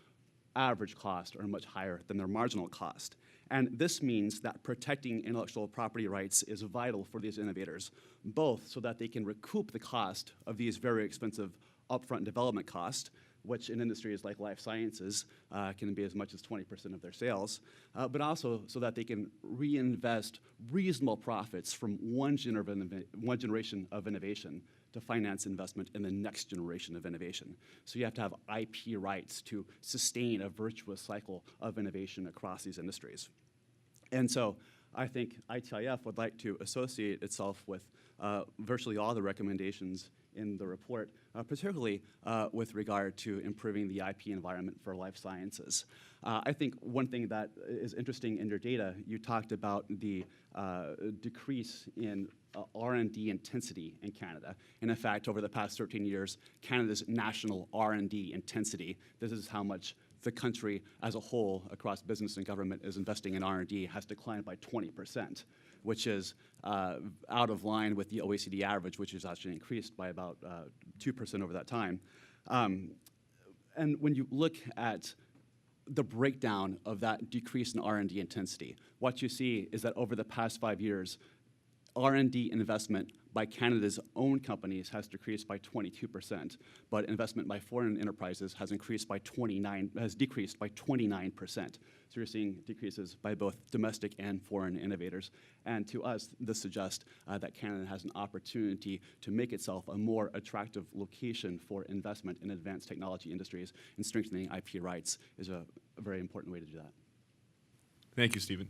S7: average costs are much higher than their marginal cost. And this means that protecting intellectual property rights is vital for these innovators, both so that they can recoup the cost of these very expensive upfront development costs, which in industries like life sciences can be as much as 20% of their sales, but also so that they can reinvest reasonable profits from one generation of innovation to finance investment in the next generation of innovation. So you have to have IP rights to sustain a virtuous cycle of innovation across these industries. And so I think ITIF would like to associate itself with virtually all the recommendations in the report, particularly with regard to improving the IP environment for life sciences. I think one thing that is interesting in your data, you talked about the decrease in R&D intensity in Canada. And in fact, over the past 13 years, Canada's national R&D intensity, this is how much the country as a whole across business and government is investing in R&D, has declined by 20%, which is out of line with the OECD average, which has actually increased by about 2% over that time. And when you look at the breakdown of that decrease in R&D intensity, what you see is that over the past 5 years, R&D investment by Canada's own companies has decreased by 22%, but investment by foreign enterprises has decreased by 29%. So you're seeing decreases by both domestic and foreign innovators. And to us, this suggests that Canada has an opportunity to make itself a more attractive location for investment in advanced technology industries, and strengthening IP rights is a very important way to do that.
S4: Thank you, Stephen.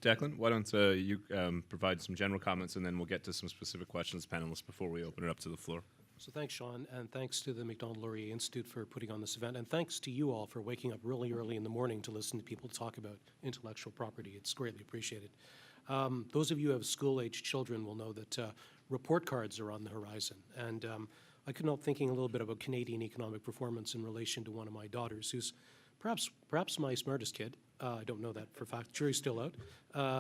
S4: Declan, why don't you provide some general comments, and then we'll get to some specific questions, panelists, before we open it up to the floor.
S8: So thanks, Sean, and thanks to the Macdonald-Laurier Institute for putting on this event, and thanks to you all for waking up really early in the morning to listen to people talk about intellectual property. It's greatly appreciated. Those of you who have school-aged children will know that report cards are on the horizon, and I couldn't help thinking a little bit about Canadian economic performance in relation to one of my daughters, who's perhaps my smartest kid. I don't know that for a fact. Jury's still out.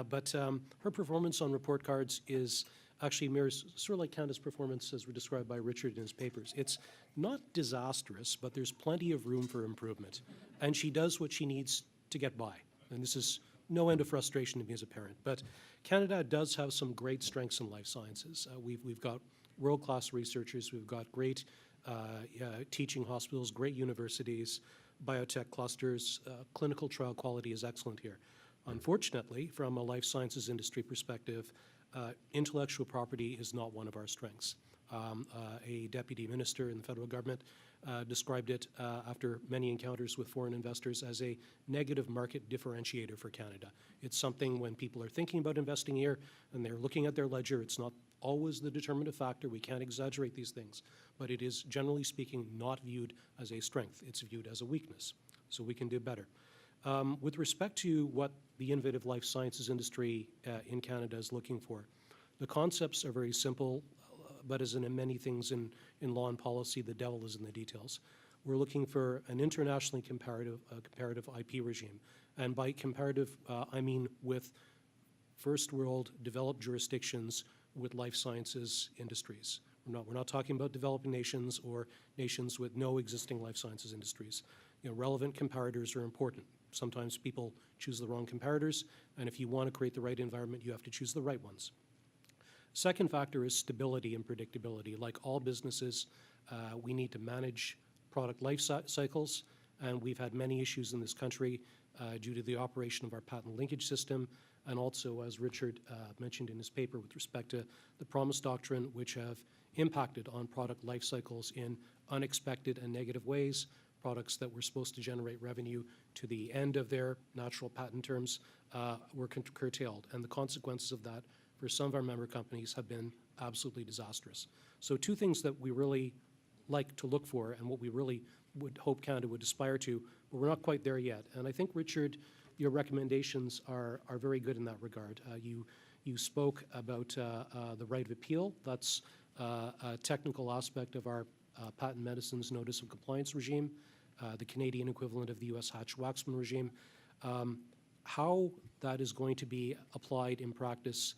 S8: But her performance on report cards is actually mirrors sort of like Canada's performance as were described by Richard in his papers. It's not disastrous, but there's plenty of room for improvement. And she does what she needs to get by. And this is no end of frustration to me as a parent. But Canada does have some great strengths in life sciences. We've got world-class researchers. We've got great teaching hospitals, great universities, biotech clusters. Clinical trial quality is excellent here. Unfortunately, from a life sciences industry perspective, intellectual property is not one of our strengths. A deputy minister in the federal government described it after many encounters with foreign investors as a negative market differentiator for Canada. It's something when people are thinking about investing here and they're looking at their ledger, it's not always the determinative factor. We can't exaggerate these things, but it is, generally speaking, not viewed as a strength. It's viewed as a weakness, so we can do better. With respect to what the innovative life sciences industry in Canada is looking for, the concepts are very simple, but as in many things in law and policy, the devil is in the details. We're looking for an internationally comparative IP regime. And by comparative, I mean with first world developed jurisdictions with life sciences industries. We're not talking about developing nations or nations with no existing life sciences industries. You know, relevant comparators are important. Sometimes people choose the wrong comparators, and if you want to create the right environment, you have to choose the right ones. Second factor is stability and predictability. Like all businesses, we need to manage product life cycles, and we've had many issues in this country due to the operation of our patent linkage system, and also, as Richard mentioned in his paper, with respect to the promise doctrine, which have impacted on product life cycles in unexpected and negative ways. Products that were supposed to generate revenue to the end of their natural patent terms were curtailed, and the consequences of that for some of our member companies have been absolutely disastrous. So two things that we really like to look for and what we really would hope Canada would aspire to, but we're not quite there yet. And I think, Richard, your recommendations are very good in that regard. You spoke about the right of appeal. That's a technical aspect of our patent medicines notice of compliance regime, the Canadian equivalent of the U.S. Hatch-Waxman regime. How that is going to be applied in practice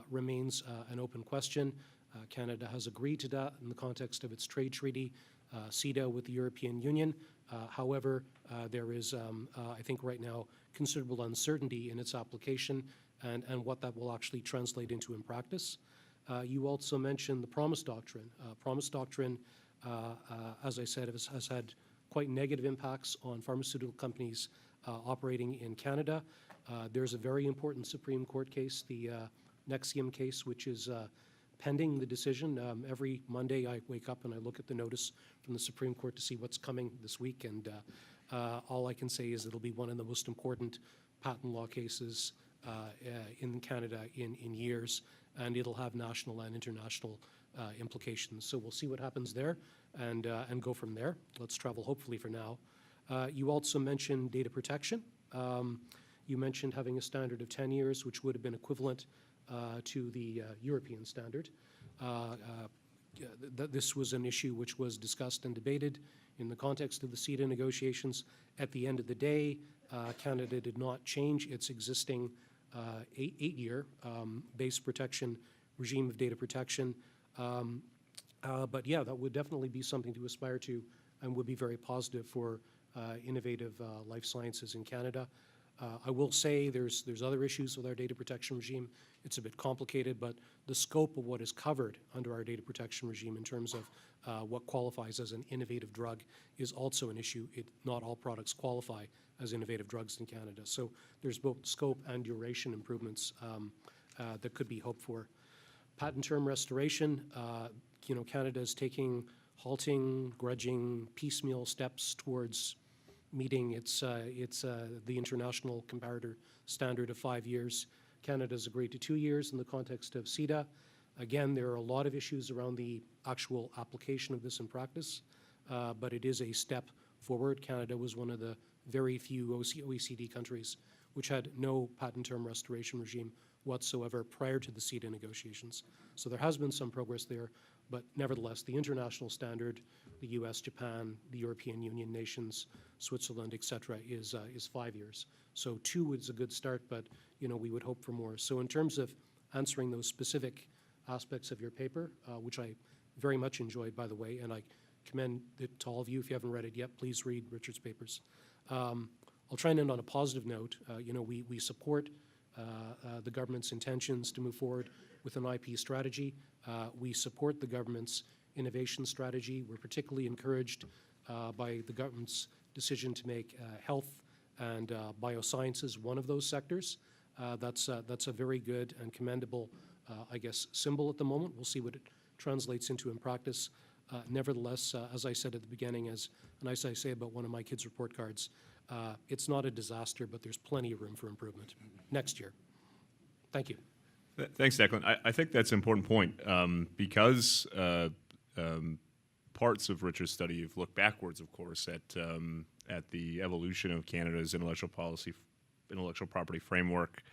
S8: remains an open question. Canada has agreed to that in the context of its trade treaty, CETA, with the European Union. However, there is, I think right now, considerable uncertainty in its application and what that will actually translate into in practice. You also mentioned the promise doctrine. Promise doctrine, as I said, has had quite negative impacts on pharmaceutical companies operating in Canada. There's a very important Supreme Court case, the Nexium case, which is pending the decision. Every Monday I wake up and I look at the notice from the Supreme Court to see what's coming this week, and all I can say is it'll be one of the most important patent law cases in Canada in years, and it'll have national and international implications. So we'll see what happens there and go from there. Let's travel hopefully for now. You also mentioned data protection. You mentioned having a standard of 10 years, which would have been equivalent to the European standard. This was an issue which was discussed and debated in the context of the CETA negotiations. At the end of the day, Canada did not change its existing eight-year base protection regime of data protection. But yeah, that would definitely be something to aspire to and would be very positive for innovative life sciences in Canada. I will say there's other issues with our data protection regime. It's a bit complicated, but the scope of what is covered under our data protection regime in terms of what qualifies as an innovative drug is also an issue. Not all products qualify as innovative drugs in Canada. So there's both scope and duration improvements that could be hoped for. Patent term restoration, Canada is taking halting, grudging, piecemeal steps towards meeting the international comparator standard of 5 years. Canada's agreed to 2 years in the context of CETA. Again, there are a lot of issues around the actual application of this in practice, but it is a step forward. Canada was one of the very few OECD countries which had no patent term restoration regime whatsoever prior to the CETA negotiations. So there has been some progress there, but nevertheless, the international standard, the US, Japan, the European Union nations, Switzerland, et cetera, is 5 years. So 2 is a good start, but we would hope for more. So in terms of answering those specific aspects of your paper, which I very much enjoyed, by the way, and I commend it to all of you. If you haven't read it yet, please read Richard's papers. I'll try and end on a positive note. We support the government's intentions to move forward with an IP strategy. We support the government's innovation strategy. We're particularly encouraged by the government's decision to make health and biosciences one of those sectors. That's a very good and commendable, symbol at the moment. We'll see what it translates into in practice. Nevertheless, as I said at the beginning, as I say about one of my kids' report cards, it's not a disaster, but there's plenty of room for improvement next year. Thank you.
S4: Thanks, Declan. I think that's an important point because parts of Richard's study have looked backwards, of course, at the evolution of Canada's intellectual property framework,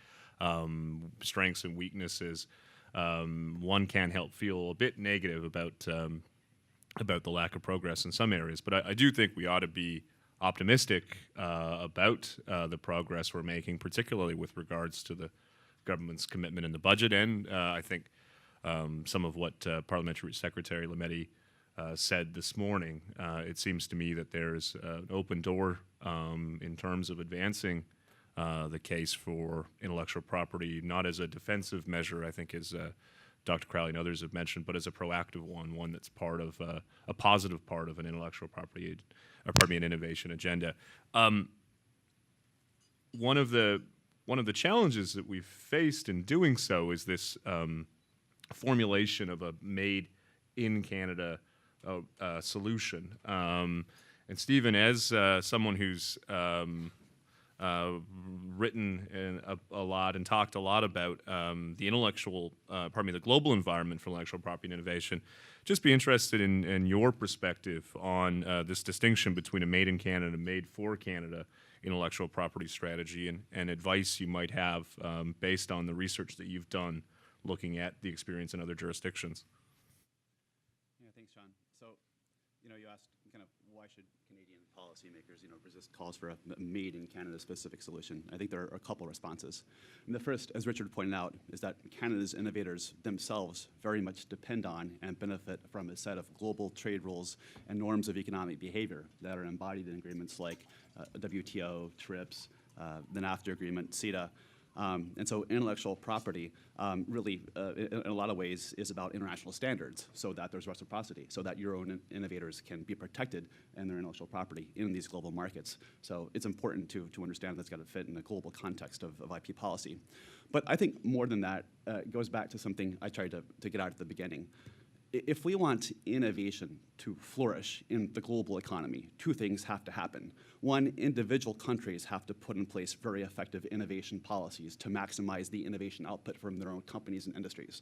S4: strengths and weaknesses. One can't help feel a bit negative about the lack of progress in some areas, but I do think we ought to be optimistic about the progress we're making, particularly with regards to the government's commitment in the budget, and I think some of what Parliamentary Secretary Lametti said this morning. It seems to me that there's an open door in terms of advancing the case for intellectual property, not as a defensive measure, I think, as Dr. Crowley and others have mentioned, but as a proactive one that's part of a positive part of an intellectual property, an innovation agenda. One of the challenges that we've faced in doing so is this formulation of a made in Canada solution. And Stephen, as someone who's written a lot and talked a lot about the global environment for intellectual property and innovation, just be interested in your perspective on this distinction between a made in Canada and made for Canada intellectual property strategy and advice you might have based on the research that you've done looking at the experience in other jurisdictions.
S7: Yeah, thanks, John. So, you asked kind of why should Canadian policymakers, resist calls for a made in Canada specific solution. I think there are a couple responses. And the first, as Richard pointed out, is that Canada's innovators themselves very much depend on and benefit from a set of global trade rules and norms of economic behavior that are embodied in agreements like WTO, TRIPS, the NAFTA agreement, CETA. And so intellectual property really, in a lot of ways, is about international standards so that there's reciprocity, so that your own innovators can be protected and their intellectual property in these global markets. So it's important to understand that's got to fit in the global context of IP policy. But I think more than that, it goes back to something I tried to get out at the beginning. If we want innovation to flourish in the global economy, 2 things have to happen. One, individual countries have to put in place very effective innovation policies to maximize the innovation output from their own companies and industries.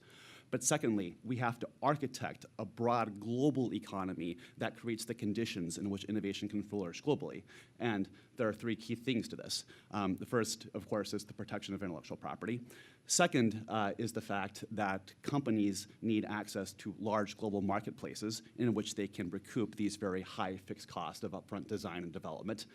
S7: But secondly, we have to architect a broad global economy that creates the conditions in which innovation can flourish globally. And there are 3 key things to this. The first, of course, is the protection of intellectual property. Second is the fact that companies need access to large global marketplaces in which they can recoup these very high fixed costs of upfront design and development.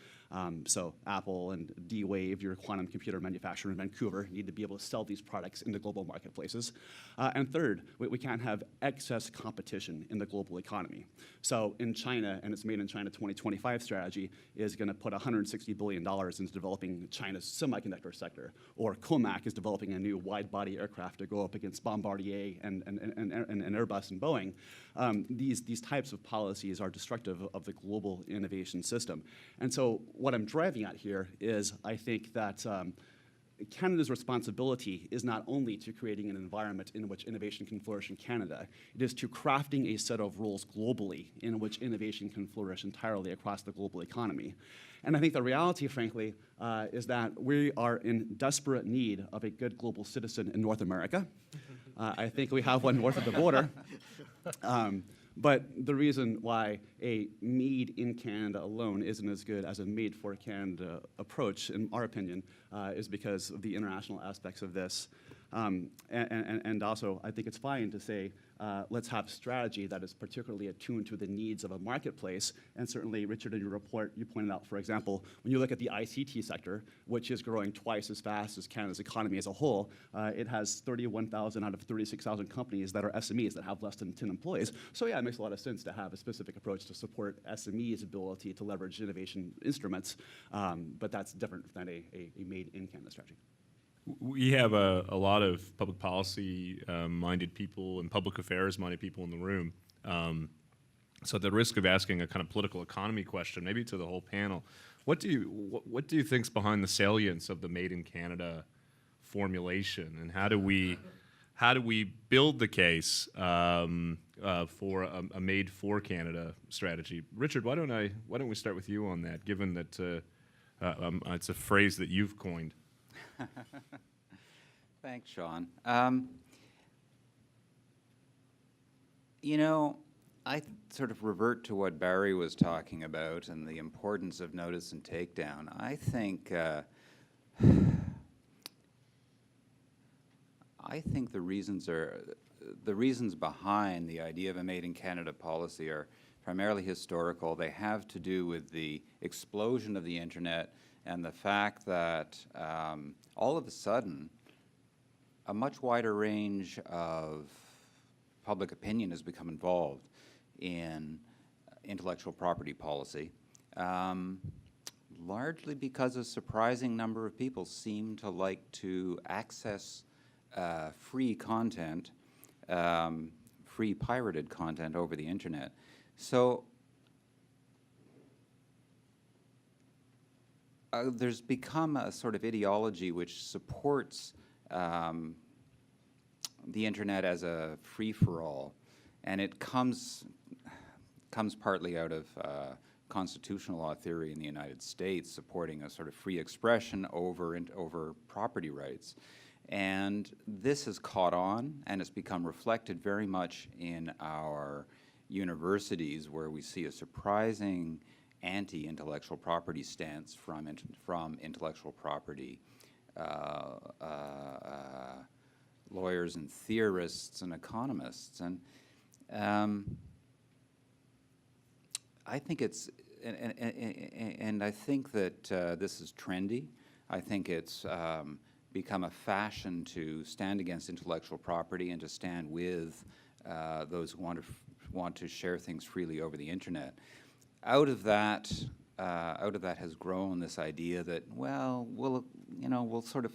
S7: So Apple and D-Wave, your quantum computer manufacturer in Vancouver, need to be able to sell these products into global marketplaces. And third, third, we can't have excess competition in the global economy. So in China, and its Made in China 2025 strategy is going to put $160 billion into developing China's semiconductor sector. Or COMAC is developing a new wide-body aircraft to go up against Bombardier and Airbus and Boeing. These types of policies are destructive of the global innovation system. And so what I'm driving at here is I think that Canada's responsibility is not only to creating an environment in which innovation can flourish in Canada, it is to crafting a set of rules globally in which innovation can flourish entirely across the global economy. And I think the reality, frankly, is that we are in desperate need of a good global citizen in North America. I think we have one north of the border. But the reason why a made in Canada alone isn't as good as a made for Canada approach, in our opinion, is because of the international aspects of this. And also, I think it's fine to say, let's have strategy that is particularly attuned to the needs of a marketplace. And certainly, Richard, in your report, you pointed out, for example, when you look at the ICT sector, which is growing twice as fast as Canada's economy as a whole, it has 31,000 out of 36,000 companies that are SMEs that have less than 10 employees. So yeah, it makes a lot of sense to have a specific approach to support SMEs' ability to leverage innovation instruments, but that's different than a made in Canada strategy.
S4: We have a lot of public policy minded people and public affairs minded people in the room. So at the risk of asking a kind of political economy question, maybe to the whole panel, what do you think's behind the salience of the Made in Canada formulation, and how do we build the case for a Made for Canada strategy? Richard, why don't we start with you on that, given that it's a phrase that you've coined.
S3: Thanks, Sean. You know, I sort of revert to what Barry was talking about and the importance of notice and takedown. I think the reasons behind the idea of a Made in Canada policy are primarily historical. They have to do with the explosion of the internet and the fact that all of a sudden, a much wider range of public opinion has become involved in intellectual property policy, largely because a surprising number of people seem to like to access free content, free pirated content over the internet. So there's become a sort of ideology which supports the internet as a free-for-all, and it comes partly out of constitutional law theory in the United States, supporting a sort of free expression over property rights. And this has caught on, and it's become reflected very much in our universities, where we see a surprising anti-intellectual property stance from intellectual property lawyers and theorists and economists. And I think it's, and I think that this is trendy. I think it's become a fashion to stand against intellectual property and to stand with those who want to share things freely over the internet. Out of that has grown this idea that, well, we'll sort of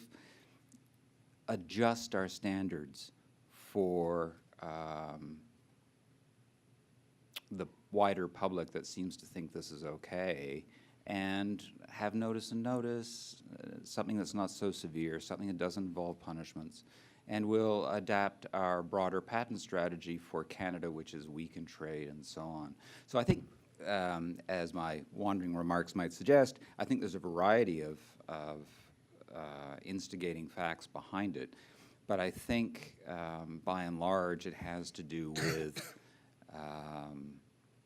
S3: adjust our standards for the wider public that seems to think this is okay, and have notice and notice, something that's not so severe, something that doesn't involve punishments, and we'll adapt our broader patent strategy for Canada, which is weak in trade and so on. So I think, as my wandering remarks might suggest, I think there's a variety of instigating facts behind it, but I think by and large it has to do with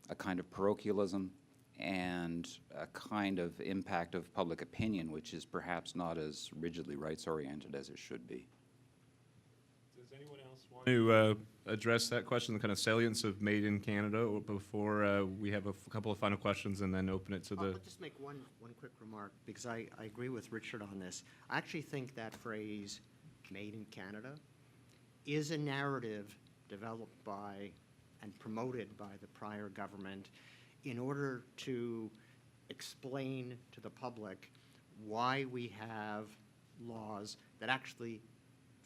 S3: a kind of parochialism and a kind of impact of public opinion, which is perhaps not as rigidly rights-oriented as it should be.
S4: Does anyone else want to address that question, the kind of salience of Made in Canada, or before we have a couple of final questions and then open it to the...
S6: I'll just make one quick remark, because I agree with Richard on this. I actually think that phrase, Made in Canada, is a narrative developed by and promoted by the prior government in order to explain to the public why we have laws that actually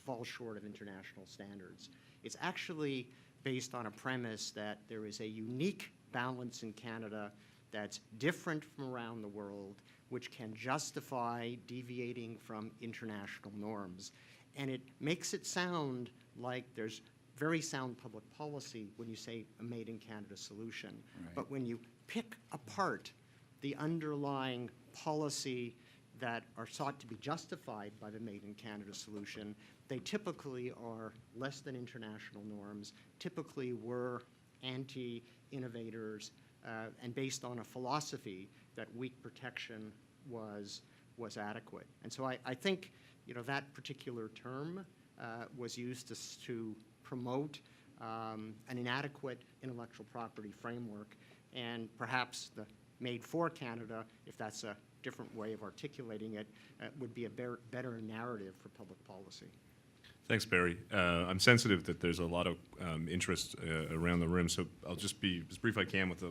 S6: fall short of international standards. It's actually based on a premise that there is a unique balance in Canada that's different from around the world, which can justify deviating from international norms. And it makes it sound like there's very sound public policy when you say a Made in Canada solution.
S3: Right.
S6: But when you pick apart the underlying policy that are sought to be justified by the Made in Canada solution, they typically are less than international norms, typically were anti-innovators, and based on a philosophy that weak protection was adequate. And so I think, you know, that particular term was used to promote an inadequate intellectual property framework, and perhaps the Made for Canada, if that's a different way of articulating it, would be a better narrative for public policy.
S4: Thanks, Barry. I'm sensitive that there's a lot of interest around the room, so I'll just be as brief as I can with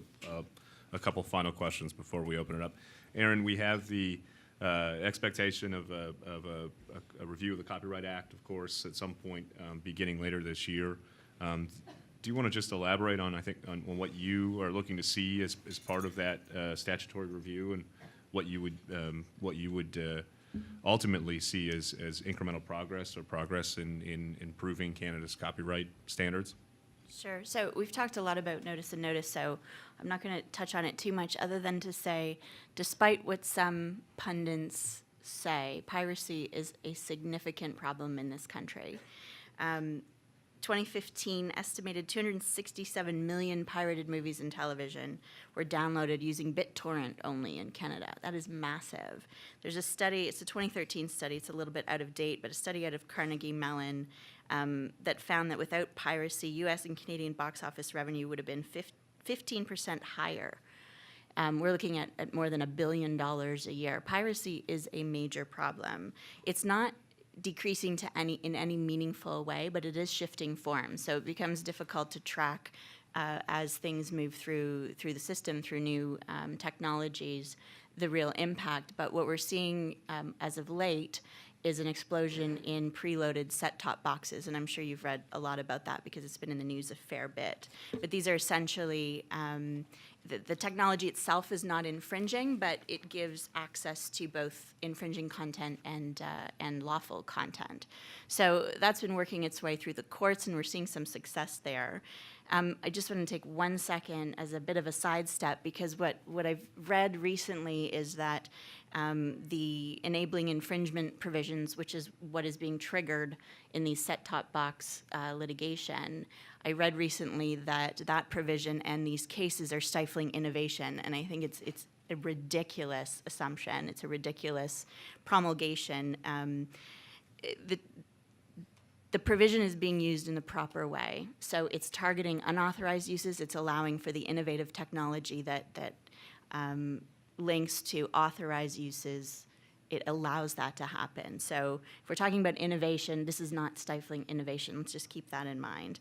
S4: a couple final questions before we open it up. Aaron, we have the expectation of a review of the Copyright Act, of course, at some point beginning later this year. Do you want to just elaborate on, on what you are looking to see as part of that statutory review, and what you would ultimately see as incremental progress or progress in improving Canada's copyright standards?
S5: Sure. So we've talked a lot about notice and notice, so I'm not going to touch on it too much other than to say, despite what some pundits say, piracy is a significant problem in this country. 2015 estimated 267 million pirated movies and television were downloaded using BitTorrent only in Canada. That is massive. There's a study, it's a 2013 study, it's a little bit out of date, but a study out of Carnegie Mellon that found that without piracy, US and Canadian box office revenue would have been 15% higher. We're looking at more than $1 billion a year. Piracy is a major problem. It's not decreasing to in any meaningful way, but it is shifting forms. So it becomes difficult to track as things move through the system, through new technologies, the real impact. But what we're seeing as of late is an explosion in preloaded set-top boxes, and I'm sure you've read a lot about that because it's been in the news a fair bit. But these are essentially, the technology itself is not infringing, but it gives access to both infringing content and lawful content. So that's been working its way through the courts, and we're seeing some success there. I just want to take 1 second as a bit of a sidestep, because what I've read recently is that the enabling infringement provisions, which is what is being triggered in the set-top box litigation, I read recently that that provision and these cases are stifling innovation, and I think it's a ridiculous assumption. It's a ridiculous promulgation. The provision is being used in the proper way. So it's targeting unauthorized uses. It's allowing for the innovative technology that links to authorized uses. It allows that to happen. So if we're talking about innovation, this is not stifling innovation. Let's just keep that in mind.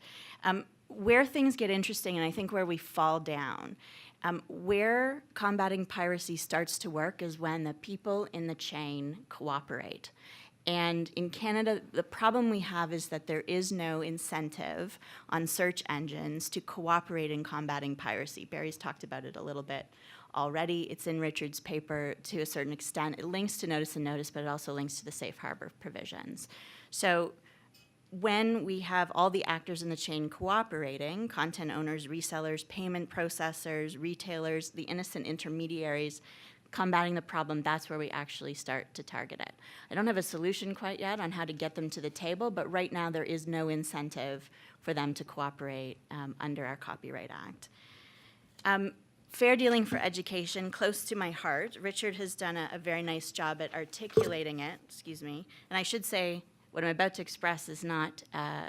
S5: Where things get interesting, and I think where we fall down, where combating piracy starts to work is when the people in the chain cooperate. And in Canada, the problem we have is that there is no incentive on search engines to cooperate in combating piracy. Barry's talked about it a little bit already. It's in Richard's paper to a certain extent. It links to notice and notice, but it also links to the safe harbor provisions. So when we have all the actors in the chain cooperating, content owners, resellers, payment processors, retailers, the innocent intermediaries, combating the problem, that's where we actually start to target it. I don't have a solution quite yet on how to get them to the table, but right now there is no incentive for them to cooperate under our Copyright Act. Fair dealing for education, close to my heart. Richard has done a very nice job at articulating it, and I should say what I'm about to express is not,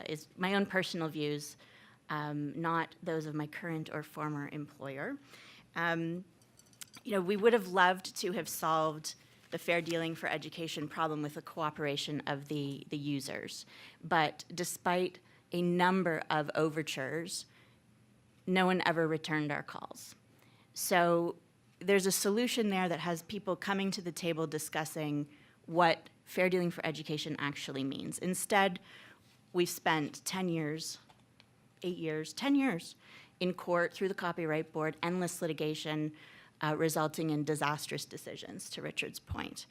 S5: is my own personal views, not those of my current or former employer. You know, we would have loved to have solved the fair dealing for education problem with the cooperation of the users. But despite a number of overtures, no one ever returned our calls. So there's a solution there that has people coming to the table discussing what fair dealing for education actually means. Instead, we've spent 10 years, 8 years, 10 years in court through the Copyright Board, endless litigation, resulting in disastrous decisions, to Richard's point.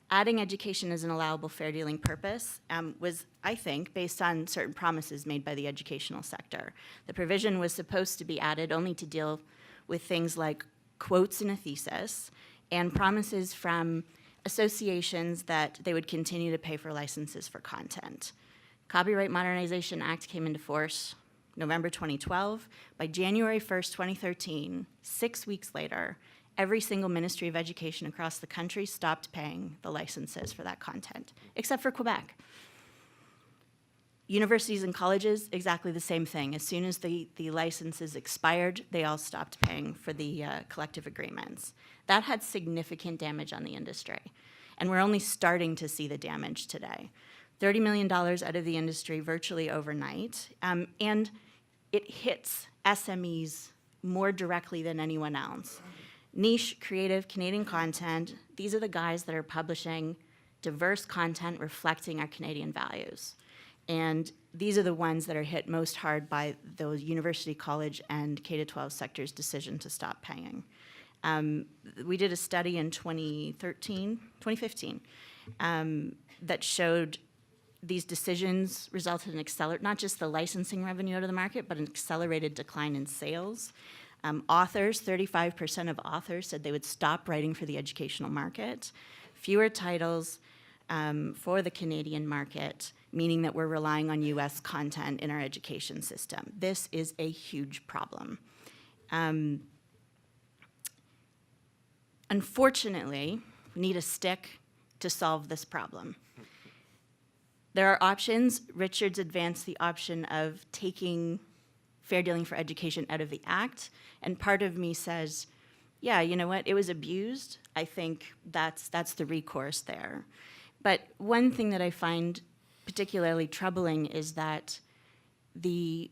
S5: Adding education as an allowable fair dealing purpose was, I think, based on certain promises made by the educational sector. The provision was supposed to be added only to deal with things like quotes in a thesis and promises from associations that they would continue to pay for licenses for content. Copyright Modernization Act came into force November 2012. By January 1st, 2013, 6 weeks later, every single Ministry of Education across the country stopped paying the licenses for that content, except for Quebec. Universities and colleges, exactly the same thing. As soon as the licenses expired, they all stopped paying for the collective agreements. That had significant damage on the industry, and we're only starting to see the damage today. $30 million out of the industry virtually overnight, and it hits SMEs more directly than anyone else. Niche, creative, Canadian content, these are the guys that are publishing diverse content reflecting our Canadian values. And these are the ones that are hit most hard by the university, college, and K-12 sector's decision to stop paying. We did a study in 2015, that showed these decisions resulted in not just the licensing revenue out of the market, but an accelerated decline in sales. Authors, 35% of authors said they would stop writing for the educational market. Fewer titles for the Canadian market, meaning that we're relying on US content in our education system. This is a huge problem. Unfortunately, we need a stick to solve this problem. There are options. Richard's advanced the option of taking fair dealing for education out of the Act, and part of me says, yeah, you know what, it was abused. I think that's the recourse there. But one thing that I find particularly troubling is that the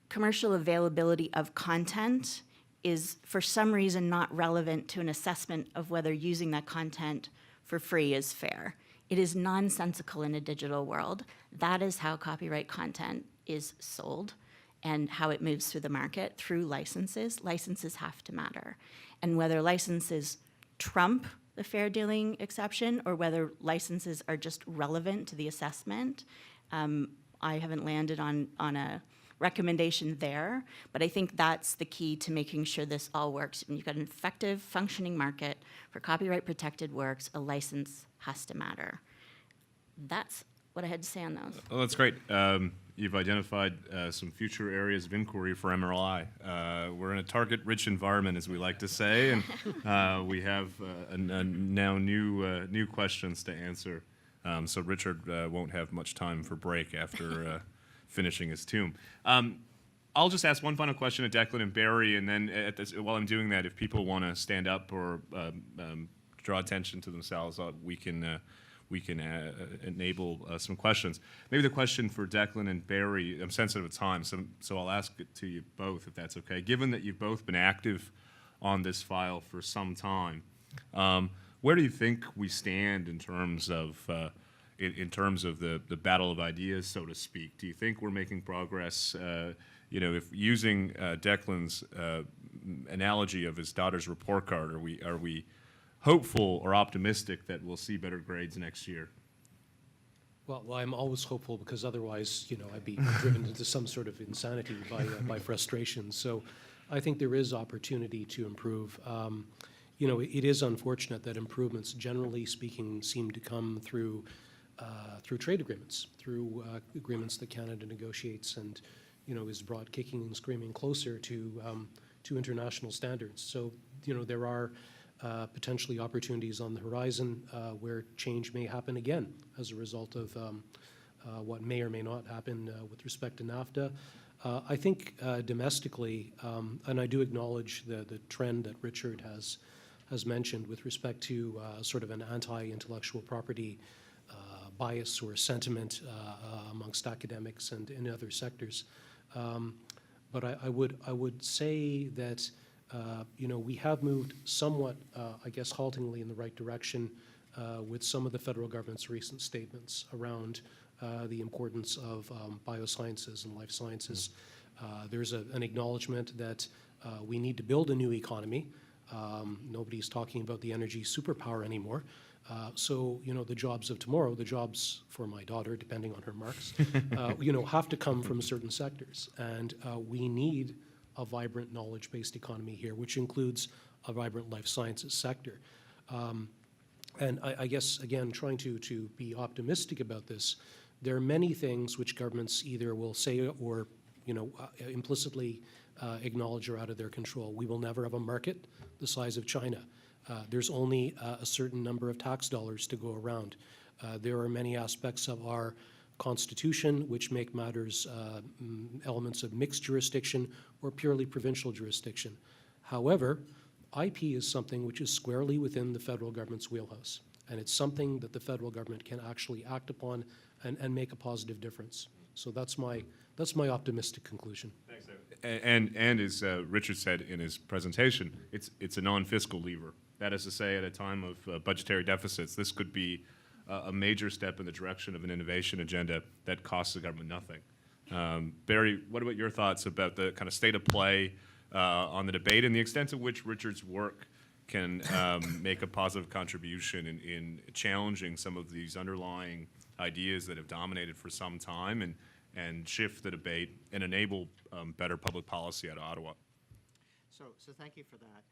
S5: commercial availability of content is for some reason not relevant to an assessment of whether using that content for free is fair. It is nonsensical in a digital world. That is how copyright content is sold and how it moves through the market, through licenses. Licenses have to matter. And whether licenses trump the fair dealing exception or whether licenses are just relevant to the assessment, I haven't landed on a recommendation there, but I think that's the key to making sure this all works. When you've got an effective, functioning market for copyright-protected works, a license has to matter. That's what I had to say on those.
S4: Well, that's great. You've identified some future areas of inquiry for MRLI. We're in a target-rich environment, as we like to say, and we have now new questions to answer. So Richard won't have much time for break after finishing his tomb. I'll just ask one final question to Declan and Barry, and then while I'm doing that, if people want to stand up or draw attention to themselves, we can enable some questions. Maybe the question for Declan and Barry, I'm sensitive of time, so I'll ask it to you both, if that's okay. Given that you've both been active on this file for some time, where do you think we stand in terms of the battle of ideas, so to speak? Do you think we're making progress? If using Declan's analogy of his daughter's report card, are we hopeful or optimistic that we'll see better grades next year?
S8: Well, I'm always hopeful, because otherwise, I'd be driven into some sort of insanity by frustration. So I think there is opportunity to improve. It is unfortunate that improvements, generally speaking, seem to come through trade agreements, through agreements that Canada negotiates and, is brought kicking and screaming closer to international standards. So, there are potentially opportunities on the horizon where change may happen again as a result of what may or may not happen with respect to NAFTA. I think domestically, and I do acknowledge the trend that Richard has mentioned with respect to sort of an anti-intellectual property bias or sentiment amongst academics and in other sectors. But I would say that we have moved somewhat, I guess, haltingly in the right direction with some of the federal government's recent statements around the importance of biosciences and life sciences. There's an acknowledgement that we need to build a new economy. Nobody's talking about the energy superpower anymore. So, the jobs of tomorrow, the jobs for my daughter, depending on her marks, have to come from certain sectors. And we need a vibrant knowledge-based economy here, which includes a vibrant life sciences sector. And I guess, again, trying to be optimistic about this, there are many things which governments either will say or, implicitly acknowledge are out of their control. We will never have a market the size of China. There's only a certain number of tax dollars to go around. There are many aspects of our Constitution which make matters elements of mixed jurisdiction or purely provincial jurisdiction. However, IP is something which is squarely within the federal government's wheelhouse, and it's something that the federal government can actually act upon and make a positive difference. So that's my optimistic conclusion.
S4: Thanks, David. And as Richard said in his presentation, it's a non-fiscal lever. That is to say, at a time of budgetary deficits, this could be a major step in the direction of an innovation agenda that costs the government nothing. Barry, what about your thoughts about the kind of state of play on the debate and the extent to which Richard's work can make a positive contribution in challenging some of these underlying ideas that have dominated for some time and shift the debate and enable better public policy out of Ottawa?
S6: So thank you for that.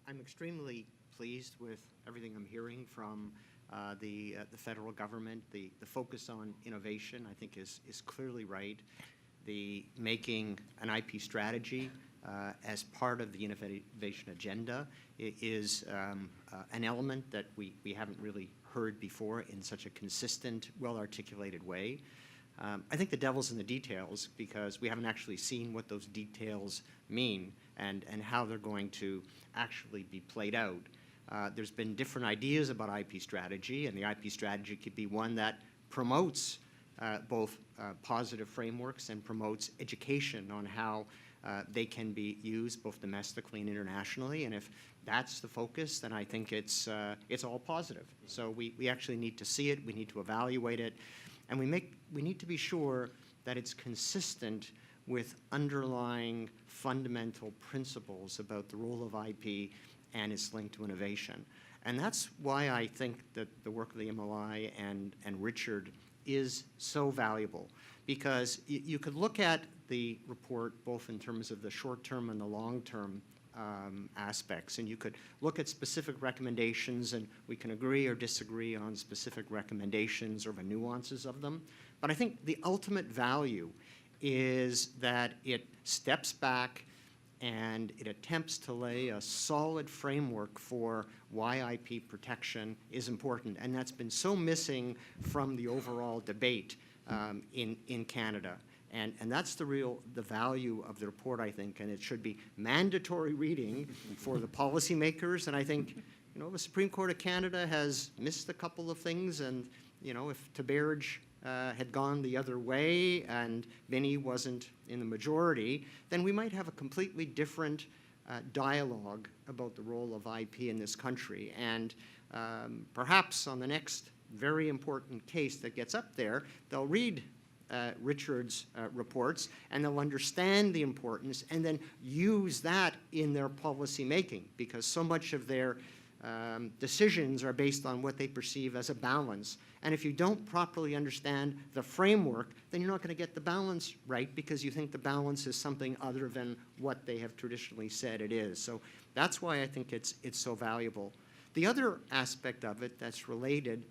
S6: I'm extremely pleased with everything I'm hearing from the federal government. The focus on innovation, I think, is clearly right. The making an IP strategy as part of the innovation agenda is an element that we haven't really heard before in such a consistent, well-articulated way. I think the devil's in the details because we haven't actually seen what those details mean and how they're going to actually be played out. There's been different ideas about IP strategy, and the IP strategy could be one that promotes both positive frameworks and promotes education on how they can be used both domestically and internationally. And if that's the focus, then I think it's all positive. So we actually need to see it, we need to evaluate it, and we need to be sure that it's consistent with underlying fundamental principles about the role of IP and its link to innovation. And that's why I think that the work of the MLI and Richard is so valuable, because you could look at the report both in terms of the short-term and the long-term aspects, and you could look at specific recommendations, and we can agree or disagree on specific recommendations or the nuances of them. But I think the ultimate value is that it steps back and it attempts to lay a solid framework for why IP protection is important. And that's been so missing from the overall debate in Canada. And that's the value of the report, I think, and it should be mandatory reading for the policymakers. And I think, the Supreme Court of Canada has missed a couple of things, and, if Taberge had gone the other way and Binney wasn't in the majority, then we might have a completely different dialogue about the role of IP in this country. And perhaps on the next very important case that gets up there, they'll read Richard's reports, and they'll understand the importance and then use that in their policy making, because so much of their decisions are based on what they perceive as a balance. And if you don't properly understand the framework, then you're not going to get the balance right, because you think the balance is something other than what they have traditionally said it is. So that's why I think it's so valuable. The other aspect of it that's related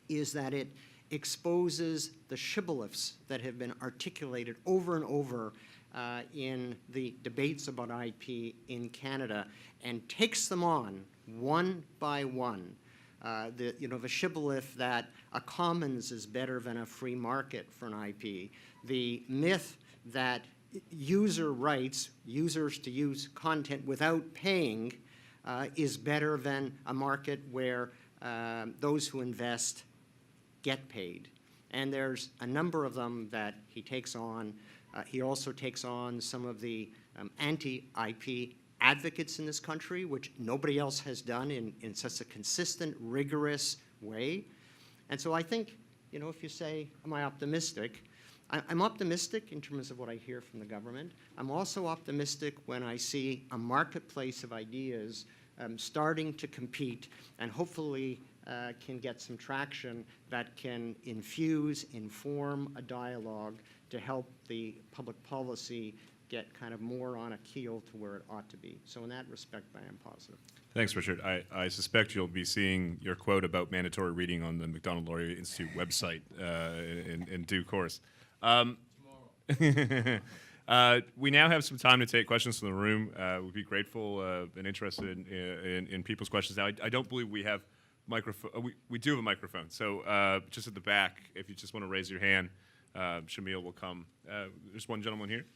S6: is that it exposes the shibboleths that have been articulated over and over in the debates about IP in Canada, and takes them on one by one. The shibboleth that a commons is better than a free market for an IP, the myth that user rights, users to use content without paying, is better than a market where those who invest get paid. And there's a number of them that he takes on. He also takes on some of the anti-IP advocates in this country, which nobody else has done in such a consistent, rigorous way. And so I think, you know, if you say, am I optimistic? I'm optimistic in terms of what I hear from the government. I'm also optimistic when I see a marketplace of ideas starting to compete and hopefully can get some traction that can inform a dialogue to help the public policy get kind of more on a keel to where it ought to be. So in that respect, I am positive.
S4: Thanks, Richard. I suspect you'll be seeing your quote about mandatory reading on the Macdonald-Laurier Institute website in due course. We now have some time to take questions from the room. We'd be grateful and interested in people's questions. Now, I don't believe we have microphone. We do have a microphone. So just at the back, if you just want to raise your hand, Shamil will come. There's one gentleman here.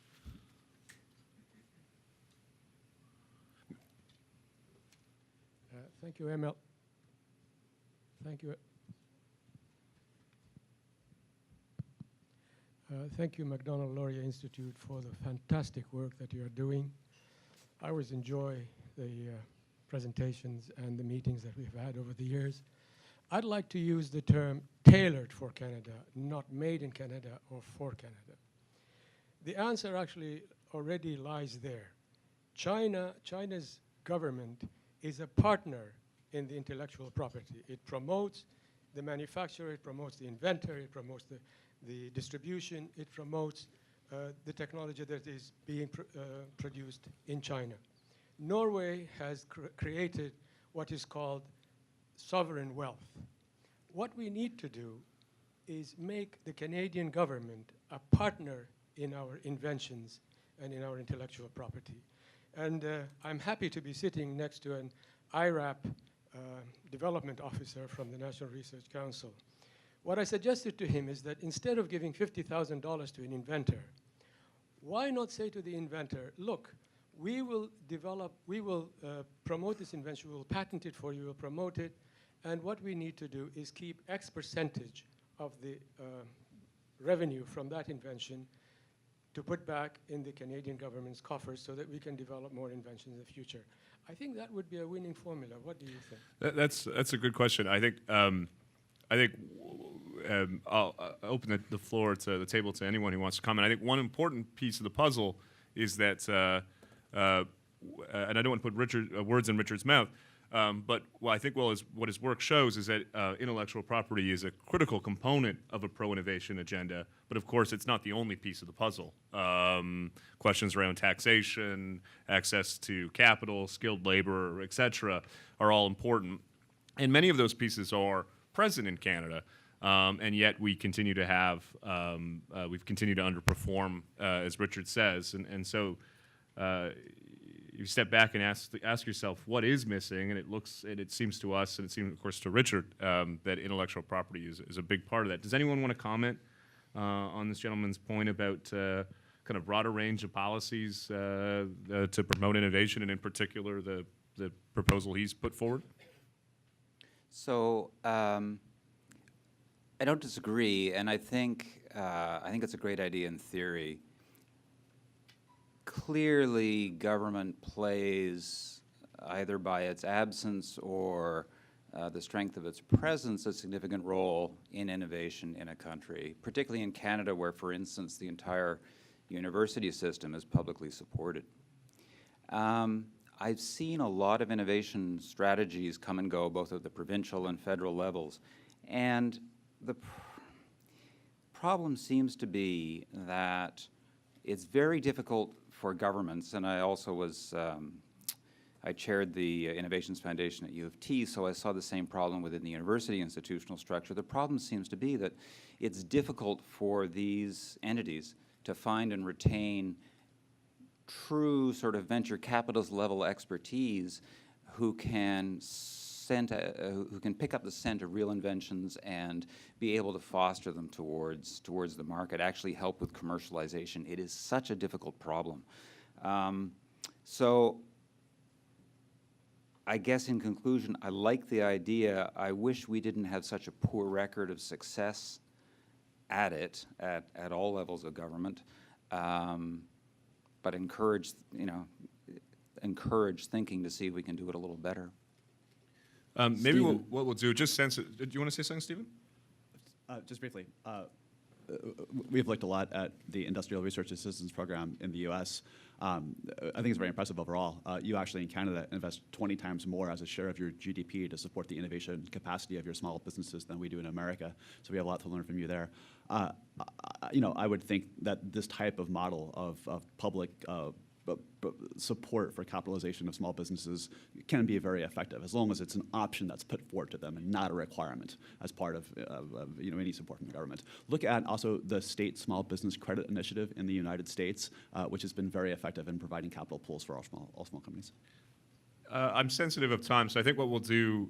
S9: Thank you, Emil. Thank you. Thank you, Macdonald-Laurier Institute, for the fantastic work that you are doing. I always enjoy the presentations and the meetings that we've had over the years. I'd like to use the term tailored for Canada, not made in Canada or for Canada. The answer actually already lies there. China's government is a partner in the intellectual property. It promotes the manufacturer, it promotes the inventor, it promotes the distribution, it promotes the technology that is being produced in China. Norway has created what is called sovereign wealth. What we need to do is make the Canadian government a partner in our inventions and in our intellectual property. And I'm happy to be sitting next to an IRAP development officer from the National Research Council. What I suggested to him is that instead of giving $50,000 to an inventor, why not say to the inventor, look, we will promote this invention, we will patent it for you, we'll promote it, and what we need to do is keep X percentage of the revenue from that invention to put back in the Canadian government's coffers so that we can develop more inventions in the future. I think that would be a winning formula. What do you think?
S4: That's a good question. I think I'll open the floor to the table to anyone who wants to comment. I think one important piece of the puzzle is that, and I don't want to put words in Richard's mouth, but what his work shows is that intellectual property is a critical component of a pro-innovation agenda, but of course it's not the only piece of the puzzle. Questions around taxation, access to capital, skilled labor, et cetera, are all important. And many of those pieces are present in Canada, and yet we continue to have, we've continued to underperform, as Richard says, and so you step back and ask yourself what is missing, and it seems to us, and it seems of course to Richard, that intellectual property is a big part of that. Does anyone want to comment on this gentleman's point about kind of broader range of policies to promote innovation, and in particular the proposal he's put forward?
S3: So I don't disagree, and I think it's a great idea in theory. Clearly, government plays, either by its absence or the strength of its presence, a significant role in innovation in a country, particularly in Canada, where, for instance, the entire university system is publicly supported. I've seen a lot of innovation strategies come and go, both at the provincial and federal levels, and the problem seems to be that it's very difficult for governments, and I also was, I chaired the Innovations Foundation at U of T, so I saw the same problem within the university institutional structure. The problem seems to be that it's difficult for these entities to find and retain true sort of venture capitalist level expertise who can pick up the scent of real inventions and be able to foster them towards the market, actually help with commercialization. It is such a difficult problem. So I guess in conclusion, I like the idea. I wish we didn't have such a poor record of success at it, at all levels of government. But encourage thinking to see if we can do it a little better.
S4: Maybe what we'll do, just sense it. Do you want to say something, Stephen?
S7: Just briefly, we've looked a lot at the Industrial Research Assistance Program in the U.S. I think it's very impressive overall. You actually in Canada invest 20 times more as a share of your GDP to support the innovation capacity of your small businesses than we do in America. So we have a lot to learn from you there. I would think that this type of model of public support for capitalization of small businesses can be very effective as long as it's an option that's put forward to them and not a requirement as part of any support from the government. Look at also the state small business credit initiative in the United States, which has been very effective in providing capital pools for all small companies.
S4: I'm sensitive of time, so I think what we'll do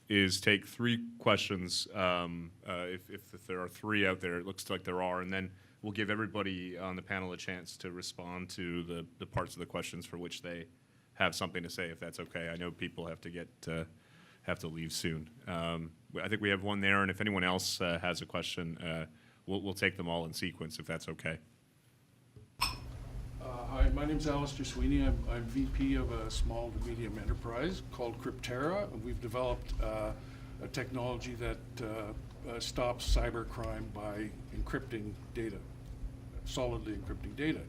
S4: is take 3 questions, if there are 3 out there. It looks like there are, and then we'll give everybody on the panel a chance to respond to the parts of the questions for which they have something to say, if that's okay. I know people have to leave soon. I think we have one there, and if anyone else has a question, we'll take them all in sequence, if that's okay.
S10: Hi, my name's Alistair Sweeney. I'm VP of a small to medium enterprise called Cryptera. We've developed a technology that stops cybercrime by encrypting data, solidly encrypting data.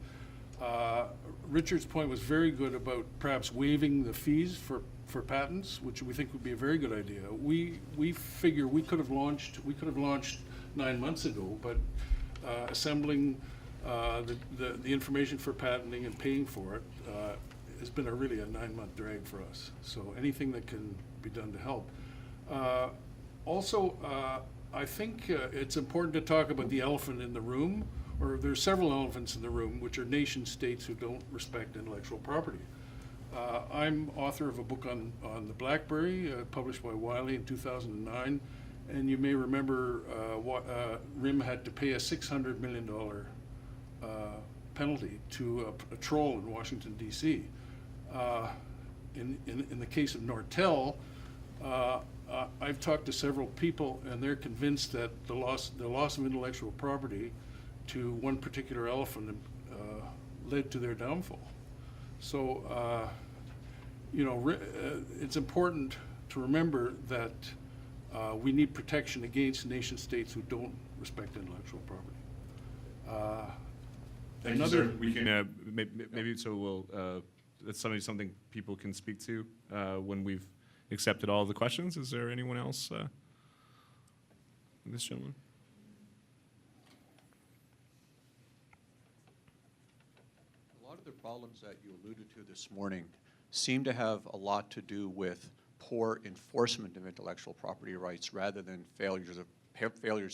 S10: Richard's point was very good about perhaps waiving the fees for patents, which we think would be a very good idea. We figure we could have launched 9 months ago, but assembling the information for patenting and paying for it has been really a 9-month drag for us. So anything that can be done to help. Also, I think it's important to talk about the elephant in the room, or there's several elephants in the room, which are nation states who don't respect intellectual property. I'm author of a book on the BlackBerry, published by Wiley in 2009, and you may remember RIM had to pay a $600 million penalty to a troll in Washington, D.C. In the case of Nortel, I've talked to several people, and they're convinced that the loss of intellectual property to one particular elephant led to their downfall. So, it's important to remember that we need protection against nation states who don't respect intellectual property.
S4: Thank you, sir. We can maybe so we'll that's something people can speak to when we've accepted all of the questions. Is there anyone else? This gentleman.
S11: A lot of the problems that you alluded to this morning seem to have a lot to do with poor enforcement of intellectual property rights rather than failures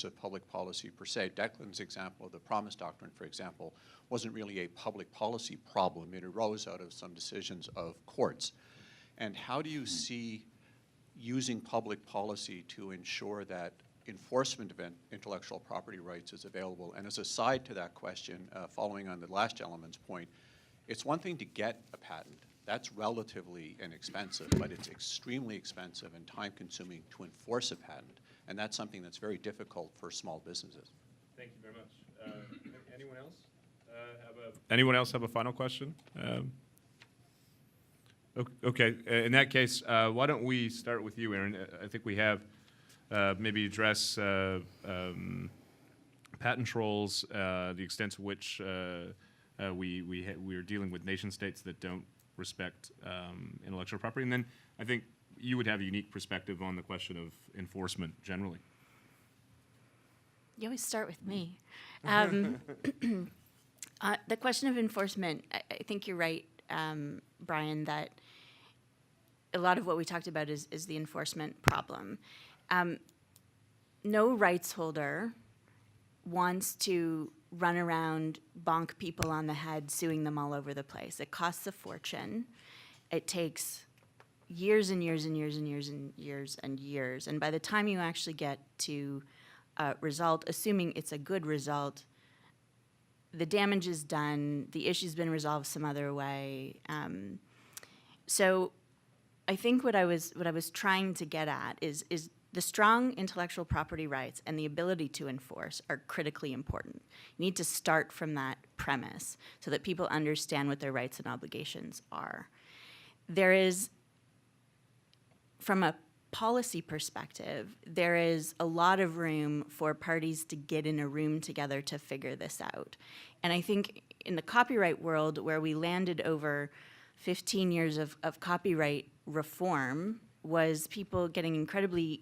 S11: of public policy per se. Declan's example of the Promise Doctrine, for example, wasn't really a public policy problem. It arose out of some decisions of courts. And how do you see using public policy to ensure that enforcement of intellectual property rights is available? And as a side to that question, following on the last gentleman's point, it's one thing to get a patent. That's relatively inexpensive, but it's extremely expensive and time-consuming to enforce a patent. And that's something that's very difficult for small businesses.
S4: Thank you very much. Anyone else? Anyone else have a final question? Okay. In that case, why don't we start with you, Aaron? I think we have maybe address patent trolls, the extent to which we are dealing with nation states that don't respect intellectual property, and then I think you would have a unique perspective on the question of enforcement generally.
S5: You always start with me. The question of enforcement, I think you're right, Brian, that a lot of what we talked about is the enforcement problem. No rights holder wants to run around, bonk people on the head, suing them all over the place. It costs a fortune. It takes years and years and years and years and years and years. And by the time you actually get to a result, assuming it's a good result, the damage is done, the issue's been resolved some other way. So I think what I was trying to get at is the strong intellectual property rights and the ability to enforce are critically important. You need to start from that premise so that people understand what their rights and obligations are. There is, from a policy perspective, there is a lot of room for parties to get in a room together to figure this out. And I think in the copyright world, where we landed over 15 years of copyright reform, was people getting incredibly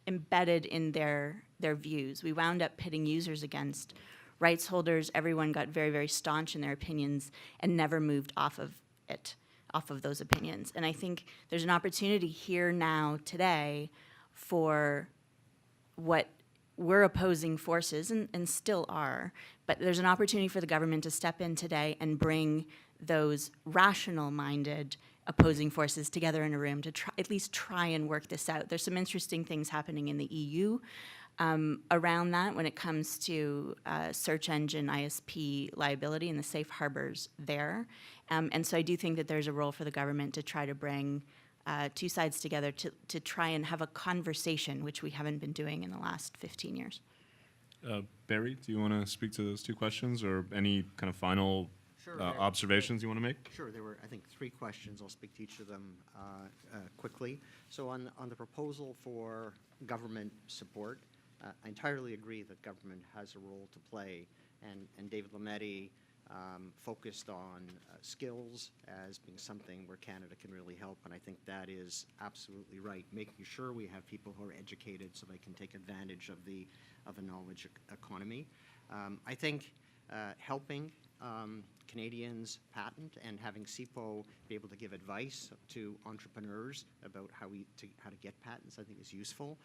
S5: embedded in their views. We wound up pitting users against rights holders. Everyone got very, very staunch in their opinions and never moved off of those opinions. And I think there's an opportunity here now today for what we're opposing forces, and still are, but there's an opportunity for the government to step in today and bring those rational-minded opposing forces together in a room to at least try and work this out. There's some interesting things happening in the EU around that when it comes to search engine ISP liability and the safe harbors there. And so I do think that there's a role for the government to try to bring two sides together to try and have a conversation, which we haven't been doing in the last 15 years.
S4: Barry, do you want to speak to those two questions, or any kind of final observations you want to make?
S6: Sure. There were, I think, 3 questions. I'll speak to each of them quickly. So on the proposal for government support, I entirely agree that government has a role to play, and David Lametti focused on skills as being something where Canada can really help, and I think that is absolutely right, making sure we have people who are educated so they can take advantage of the knowledge economy. I think helping Canadians patent and having CIPO be able to give advice to entrepreneurs about how to get patents, I think, is useful.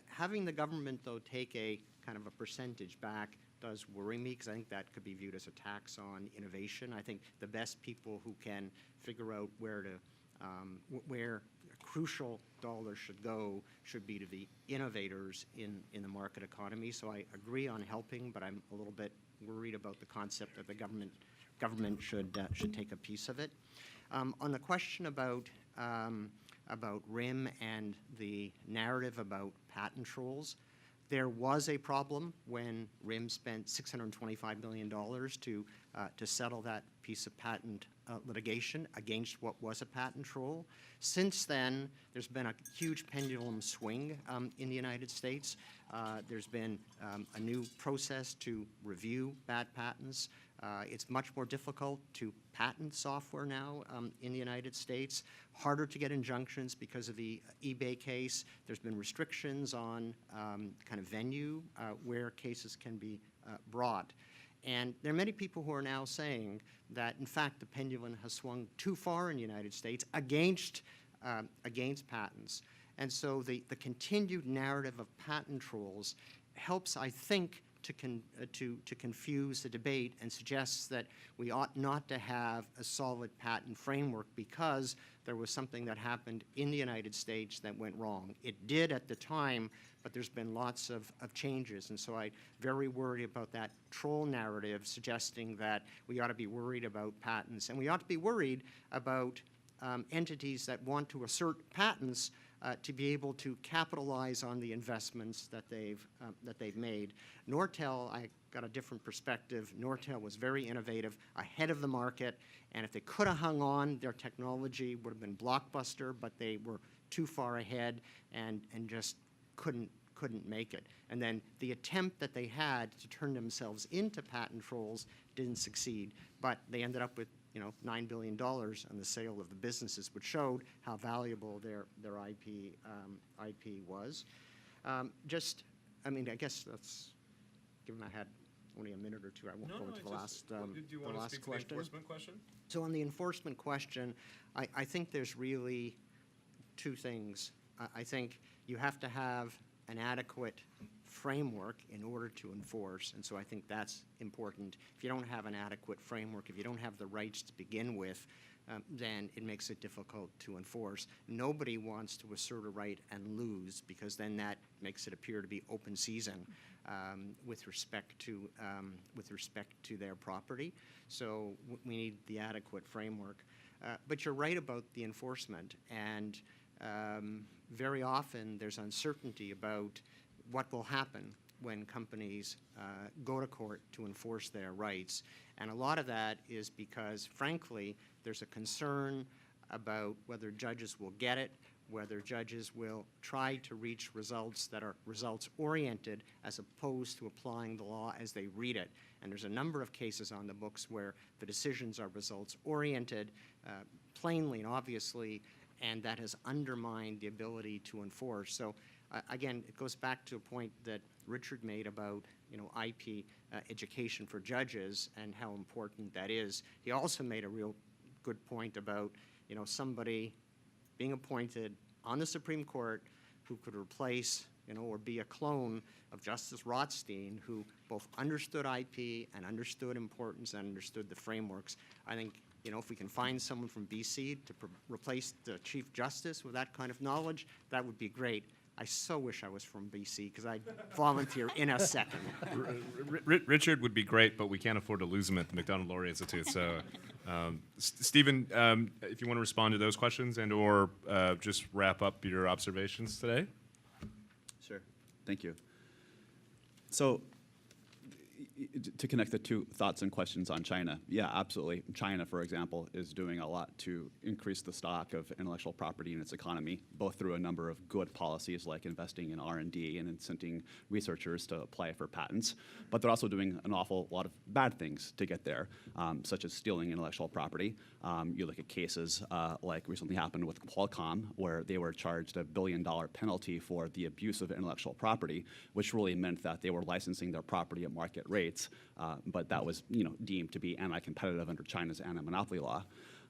S6: Having the government, though, take a kind of a percentage back does worry me, because I think that could be viewed as a tax on innovation. I think the best people who can figure out where crucial dollars should go should be to the innovators in the market economy. So I agree on helping, but I'm a little bit worried about the concept that the government should take a piece of it. On the question about RIM and the narrative about patent trolls, there was a problem when RIM spent $625 million to settle that piece of patent litigation against what was a patent troll. Since then, there's been a huge pendulum swing in the United States. There's been a new process to review bad patents. It's much more difficult to patent software now in the United States, harder to get injunctions because of the eBay case. There's been restrictions on kind of venue where cases can be brought. And there are many people who are now saying that, in fact, the pendulum has swung too far in the United States against patents. And so the continued narrative of patent trolls helps, I think, to confuse the debate and suggests that we ought not to have a solid patent framework because there was something that happened in the United States that went wrong. It did at the time, but there's been lots of changes, and so I'm very worried about that troll narrative suggesting that we ought to be worried about patents, and we ought to be worried about entities that want to assert patents to be able to capitalize on the investments that they've made. Nortel, I got a different perspective. Nortel was very innovative, ahead of the market, and if they could have hung on, their technology would have been blockbuster, but they were too far ahead and just couldn't make it. And then the attempt that they had to turn themselves into patent trolls didn't succeed, but they ended up with $9 billion on the sale of the businesses, which showed how valuable their IP was. I guess that's, given I had only a minute or two, I won't go into the last question.
S4: Do you want to speak to the enforcement question?
S6: So on the enforcement question, I think there's really 2 things. I think you have to have an adequate framework in order to enforce, and so I think that's important. If you don't have an adequate framework, if you don't have the rights to begin with, then it makes it difficult to enforce. Nobody wants to assert a right and lose, because then that makes it appear to be open season with respect to their property. So we need the adequate framework. But you're right about the enforcement, and very often there's uncertainty about what will happen when companies go to court to enforce their rights. And a lot of that is because, frankly, there's a concern about whether judges will get it, whether judges will try to reach results that are results-oriented as opposed to applying the law as they read it. And there's a number of cases on the books where the decisions are results-oriented, plainly and obviously, and that has undermined the ability to enforce. So again, it goes back to a point that Richard made about, IP education for judges and how important that is. He also made a real good point about, somebody being appointed on the Supreme Court who could replace, or be a clone of Justice Rothstein, who both understood IP and understood importance and understood the frameworks. I think, if we can find someone from BC to replace the Chief Justice with that kind of knowledge, that would be great. I so wish I was from BC, because I'd volunteer in a second.
S4: Richard would be great, but we can't afford to lose him at the Macdonald-Laurier Institute. So, Stephen, if you want to respond to those questions and/or just wrap up your observations today.
S7: Sure. Thank you. So, to connect the two thoughts and questions on China, yeah, absolutely. China, for example, is doing a lot to increase the stock of intellectual property in its economy, both through a number of good policies like investing in R&D and incenting researchers to apply for patents, but they're also doing an awful lot of bad things to get there, such as stealing intellectual property. You look at cases like recently happened with Qualcomm, where they were charged a $1 billion penalty for the abuse of intellectual property, which really meant that they were licensing their property at market rates, but that was deemed to be anti-competitive under China's anti-monopoly law.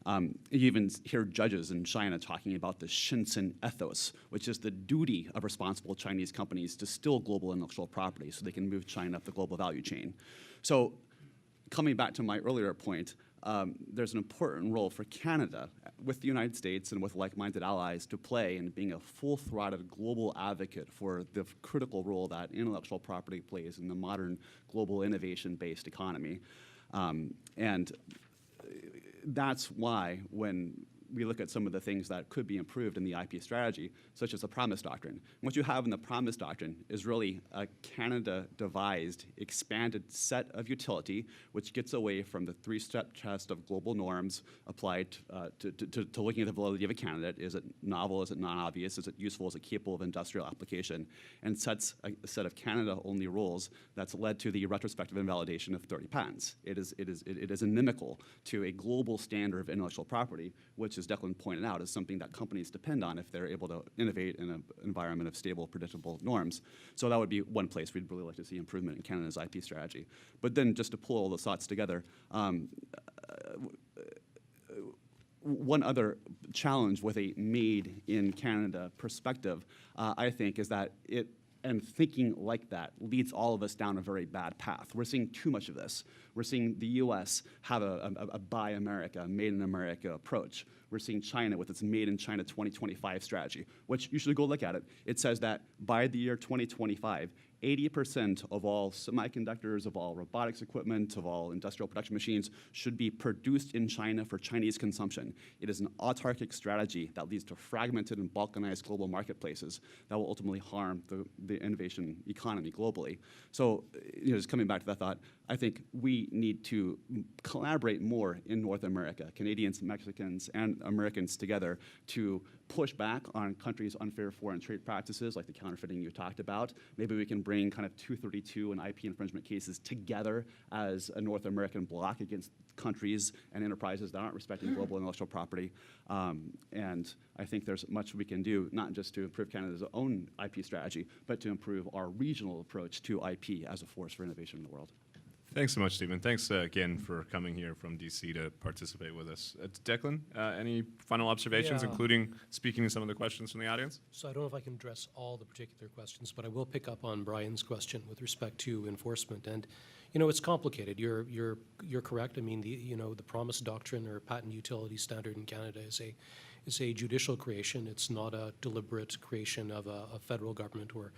S7: You even hear judges in China talking about the Shenzhen ethos, which is the duty of responsible Chinese companies to steal global intellectual property so they can move China up the global value chain. So coming back to my earlier point, there's an important role for Canada with the United States and with like-minded allies to play in being a full-throated global advocate for the critical role that intellectual property plays in the modern global innovation-based economy. And that's why when we look at some of the things that could be improved in the IP strategy, such as the Promise Doctrine. What you have in the Promise Doctrine is really a Canada-devised, expanded set of utility, which gets away from the three-step test of global norms applied to looking at the validity of a candidate. Is it novel? Is it non-obvious? Is it useful? Is it capable of industrial application? And sets a set of Canada-only rules that's led to the retrospective invalidation of 30 patents. It is inimical to a global standard of intellectual property, which, as Declan pointed out, is something that companies depend on if they're able to innovate in an environment of stable, predictable norms. So that would be one place we'd really like to see improvement in Canada's IP strategy. But then just to pull all those thoughts together, one other challenge with a made in Canada perspective, I think, is that and thinking like that leads all of us down a very bad path. We're seeing too much of this. We're seeing the US have a Buy America, Made in America approach. We're seeing China with its Made in China 2025 strategy, which you should go look at it. It says that by the year 2025, 80% of all semiconductors, of all robotics equipment, of all industrial production machines should be produced in China for Chinese consumption. It is an autarkic strategy that leads to fragmented and balkanized global marketplaces that will ultimately harm the innovation economy globally. So, just coming back to that thought, I think we need to collaborate more in North America, Canadians, Mexicans, and Americans together, to push back on countries' unfair foreign trade practices like the counterfeiting you talked about. Maybe we can bring kind of 232 and IP infringement cases together as a North American bloc against countries and enterprises that aren't respecting global intellectual property. And I think there's much we can do, not just to improve Canada's own IP strategy, but to improve our regional approach to IP as a force for innovation in the world.
S4: Thanks so much, Stephen. Thanks again for coming here from DC to participate with us. Declan, any final observations,
S8: Yeah.
S4: including speaking to some of the questions from the audience?
S8: So I don't know if I can address all the particular questions, but I will pick up on Brian's question with respect to enforcement. And, it's complicated. You're correct. I mean, the Promise Doctrine or Patent Utility Standard in Canada is a judicial creation. It's not a deliberate creation of a federal government or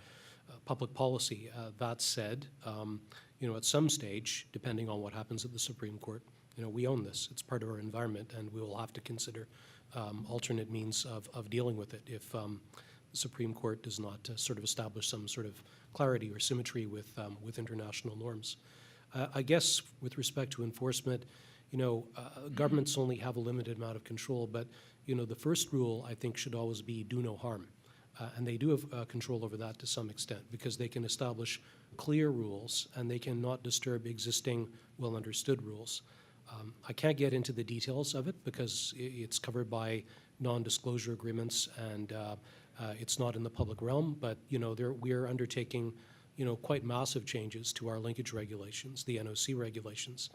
S8: public policy. That said, at some stage, depending on what happens at the Supreme Court, we own this. It's part of our environment, and we will have to consider alternate means of dealing with it if the Supreme Court does not sort of establish some sort of clarity or symmetry with international norms. I guess with respect to enforcement, governments only have a limited amount of control, but the first rule, I think, should always be do no harm. And they do have control over that to some extent because they can establish clear rules and they cannot disturb existing well-understood rules. I can't get into the details of it because it's covered by non-disclosure agreements and it's not in the public realm, but we are undertaking quite massive changes to our linkage regulations, the NOC regulations.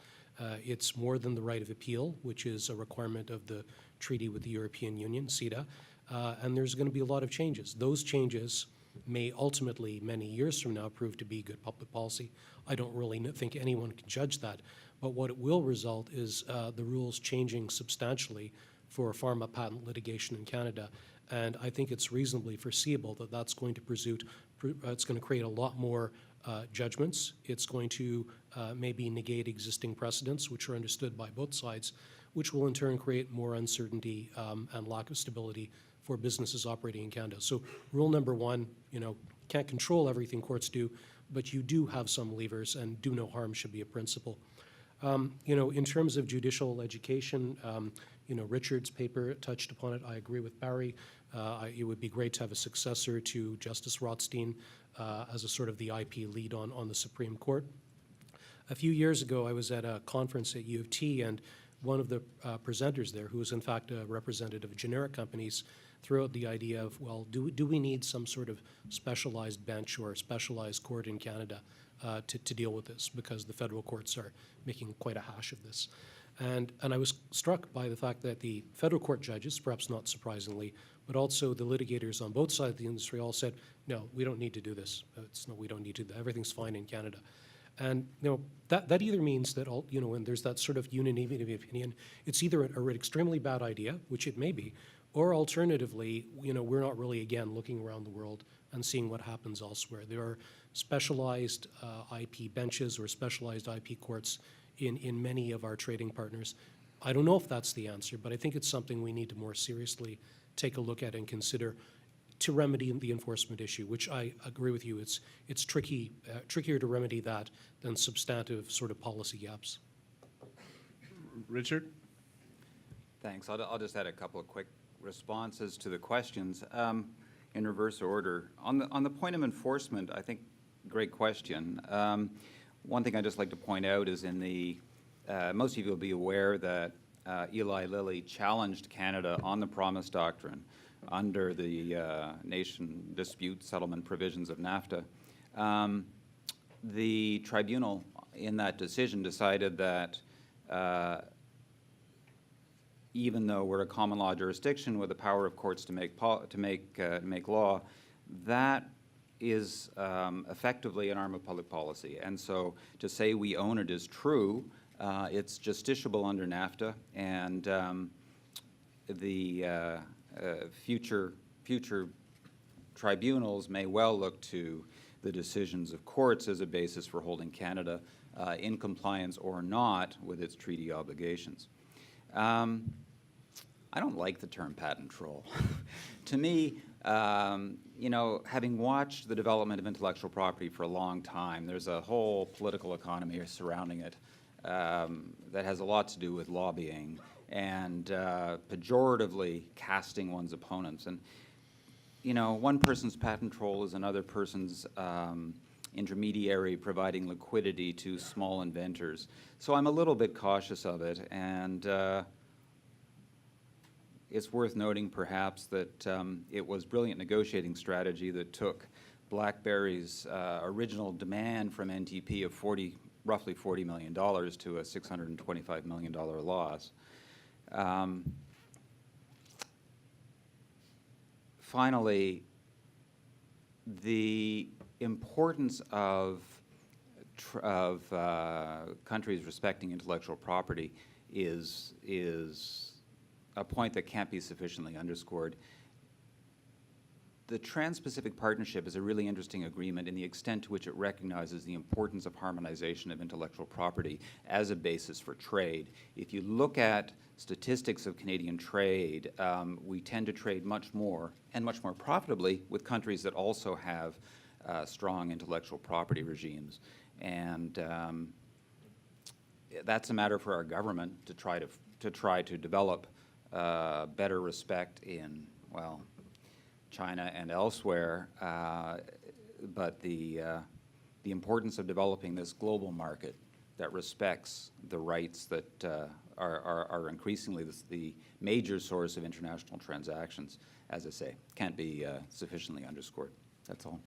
S8: It's more than the right of appeal, which is a requirement of the treaty with the European Union, CETA, and there's going to be a lot of changes. Those changes may ultimately, many years from now, prove to be good public policy. I don't really think anyone can judge that, but what it will result is the rules changing substantially for pharma patent litigation in Canada, and I think it's reasonably foreseeable that that's going to it's going to create a lot more judgments. It's going to maybe negate existing precedents, which are understood by both sides, which will in turn create more uncertainty and lack of stability for businesses operating in Canada. So rule number one, can't control everything courts do, but you do have some levers, and do no harm should be a principle. In terms of judicial education, Richard's paper touched upon it. I agree with Barry. It would be great to have a successor to Justice Rothstein as a sort of the IP lead on the Supreme Court. A few years ago, I was at a conference at U of T, and one of the presenters there, who was in fact a representative of generic companies, threw out the idea of, well, do we need some sort of specialized bench or specialized court in Canada to deal with this, because the federal courts are making quite a hash of this. And I was struck by the fact that the federal court judges, perhaps not surprisingly, but also the litigators on both sides of the industry all said, no, we don't need to do this. No, we don't need to. Everything's fine in Canada. And that either means that when there's that sort of unanimity of opinion, it's either an extremely bad idea, which it may be, or alternatively, we're not really again looking around the world and seeing what happens elsewhere. There are specialized IP benches or specialized IP courts in many of our trading partners. I don't know if that's the answer, but I think it's something we need to more seriously take a look at and consider to remedy the enforcement issue, which I agree with you, it's trickier to remedy that than substantive sort of policy gaps.
S4: Richard?
S3: Thanks. I'll just add a couple of quick responses to the questions in reverse order. On the point of enforcement, I think great question. One thing I'd just like to point out is most of you will be aware that Eli Lilly challenged Canada on the promise doctrine under the nation dispute settlement provisions of NAFTA. The tribunal in that decision decided that even though we're a common law jurisdiction with the power of courts to make law, that is effectively an arm of public policy. And so to say we own it is true. It's justiciable under NAFTA, and the future tribunals may well look to the decisions of courts as a basis for holding Canada in compliance or not with its treaty obligations. I don't like the term patent troll. To me, having watched the development of intellectual property for a long time, there's a whole political economy surrounding it that has a lot to do with lobbying and pejoratively casting one's opponents. And, one person's patent troll is another person's intermediary providing liquidity to small inventors. So I'm a little bit cautious of it, and it's worth noting perhaps that it was brilliant negotiating strategy that took BlackBerry's original demand from NTP of roughly $40 million to a $625 million loss. Finally, the importance of countries respecting intellectual property is a point that can't be sufficiently underscored. The Trans-Pacific Partnership is a really interesting agreement in the extent to which it recognizes the importance of harmonization of intellectual property as a basis for trade. If you look at statistics of Canadian trade, we tend to trade much more and much more profitably with countries that also have strong intellectual property regimes. And that's a matter for our government to try to develop better respect in, well, China and elsewhere, but the importance of developing this global market that respects the rights that are increasingly the major source of international transactions, as I say, can't be sufficiently underscored. That's all.